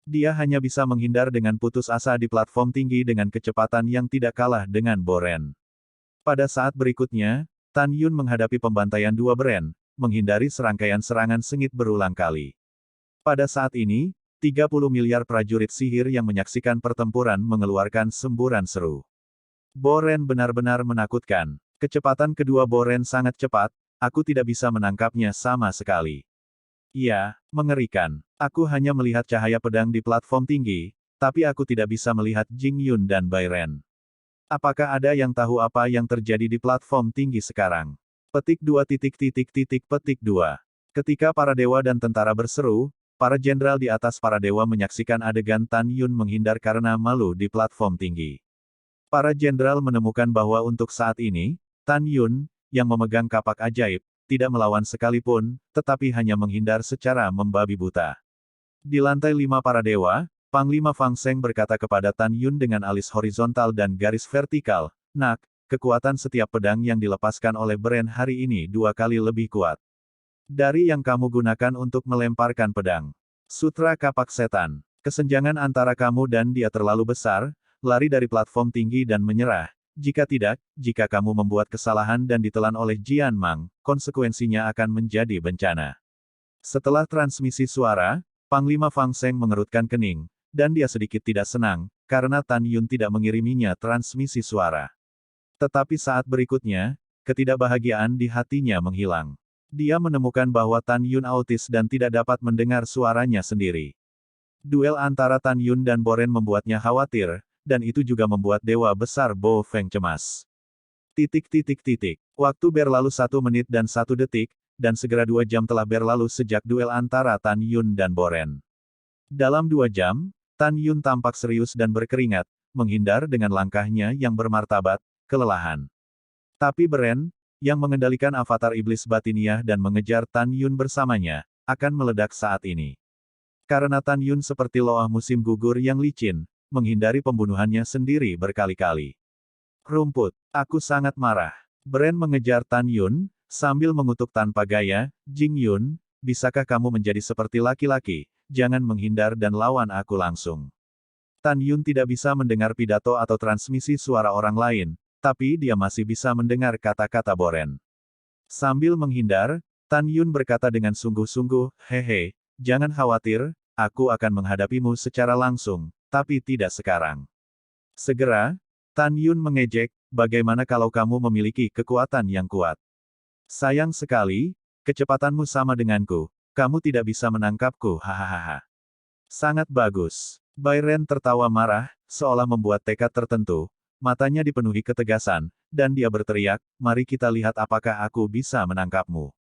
Dia hanya bisa menghindar dengan putus asa di platform tinggi dengan kecepatan yang tidak kalah dengan Boren. Pada saat berikutnya, Tan Yun menghadapi pembantaian dua Bren, menghindari serangkaian serangan sengit berulang kali. Pada saat ini, 30 miliar prajurit sihir yang menyaksikan pertempuran mengeluarkan semburan seru. Boren benar-benar menakutkan. Kecepatan kedua Boren sangat cepat, aku tidak bisa menangkapnya sama sekali. Iya, mengerikan. Aku hanya melihat cahaya pedang di platform tinggi, tapi aku tidak bisa melihat Jing Yun dan Bai Ren. Apakah ada yang tahu apa yang terjadi di platform tinggi sekarang? Petik 2. Petik 2. Ketika para dewa dan tentara berseru, para jenderal di atas para dewa menyaksikan adegan Tan Yun menghindar karena malu di platform tinggi. Para jenderal menemukan bahwa untuk saat ini, Tan Yun, yang memegang kapak ajaib, tidak melawan sekalipun, tetapi hanya menghindar secara membabi buta. Di lantai 5 para dewa, Panglima Fang Seng berkata kepada Tan Yun dengan alis horizontal dan garis vertikal, Nak, kekuatan setiap pedang yang dilepaskan oleh Bren hari ini 2 kali lebih kuat dari yang kamu gunakan untuk melemparkan pedang. Sutra Kapak Setan. Kesenjangan antara kamu dan dia terlalu besar, lari dari platform tinggi dan menyerah. Jika tidak, jika kamu membuat kesalahan dan ditelan oleh Jian Mang, konsekuensinya akan menjadi bencana. Setelah transmisi suara, Panglima Fang Seng mengerutkan kening, dan dia sedikit tidak senang, karena Tan Yun tidak mengiriminya transmisi suara. Tetapi saat berikutnya, ketidakbahagiaan di hatinya menghilang. Dia menemukan bahwa Tan Yun autis dan tidak dapat mendengar suaranya sendiri. Duel antara Tan Yun dan Boren membuatnya khawatir, dan itu juga membuat Dewa Besar Bo Feng cemas. Waktu berlalu 1 menit dan 1 detik, dan segera 2 jam telah berlalu sejak duel antara Tan Yun dan Boren. Dalam 2 jam, Tan Yun tampak serius dan berkeringat, menghindar dengan langkahnya yang bermartabat, kelelahan. Tapi Bren, yang mengendalikan avatar iblis batiniah dan mengejar Tan Yun bersamanya, akan meledak saat ini. Karena Tan Yun seperti loah musim gugur yang licin, menghindari pembunuhannya sendiri berkali-kali. Rumput, aku sangat marah. Bren mengejar Tan Yun, sambil mengutuk tanpa gaya, Jing Yun, bisakah kamu menjadi seperti laki-laki, jangan menghindar dan lawan aku langsung. Tan Yun tidak bisa mendengar pidato atau transmisi suara orang lain, tapi dia masih bisa mendengar kata-kata Boren. Sambil menghindar, Tan Yun berkata dengan sungguh-sungguh, hehe, jangan khawatir, aku akan menghadapimu secara langsung, tapi tidak sekarang. Segera, Tan Yun mengejek, bagaimana kalau kamu memiliki kekuatan yang kuat? Sayang sekali, kecepatanmu sama denganku, kamu tidak bisa menangkapku, hahaha. Sangat bagus. Bai Ren tertawa marah, seolah membuat tekad tertentu, matanya dipenuhi ketegasan, dan dia berteriak, mari kita lihat apakah aku bisa menangkapmu.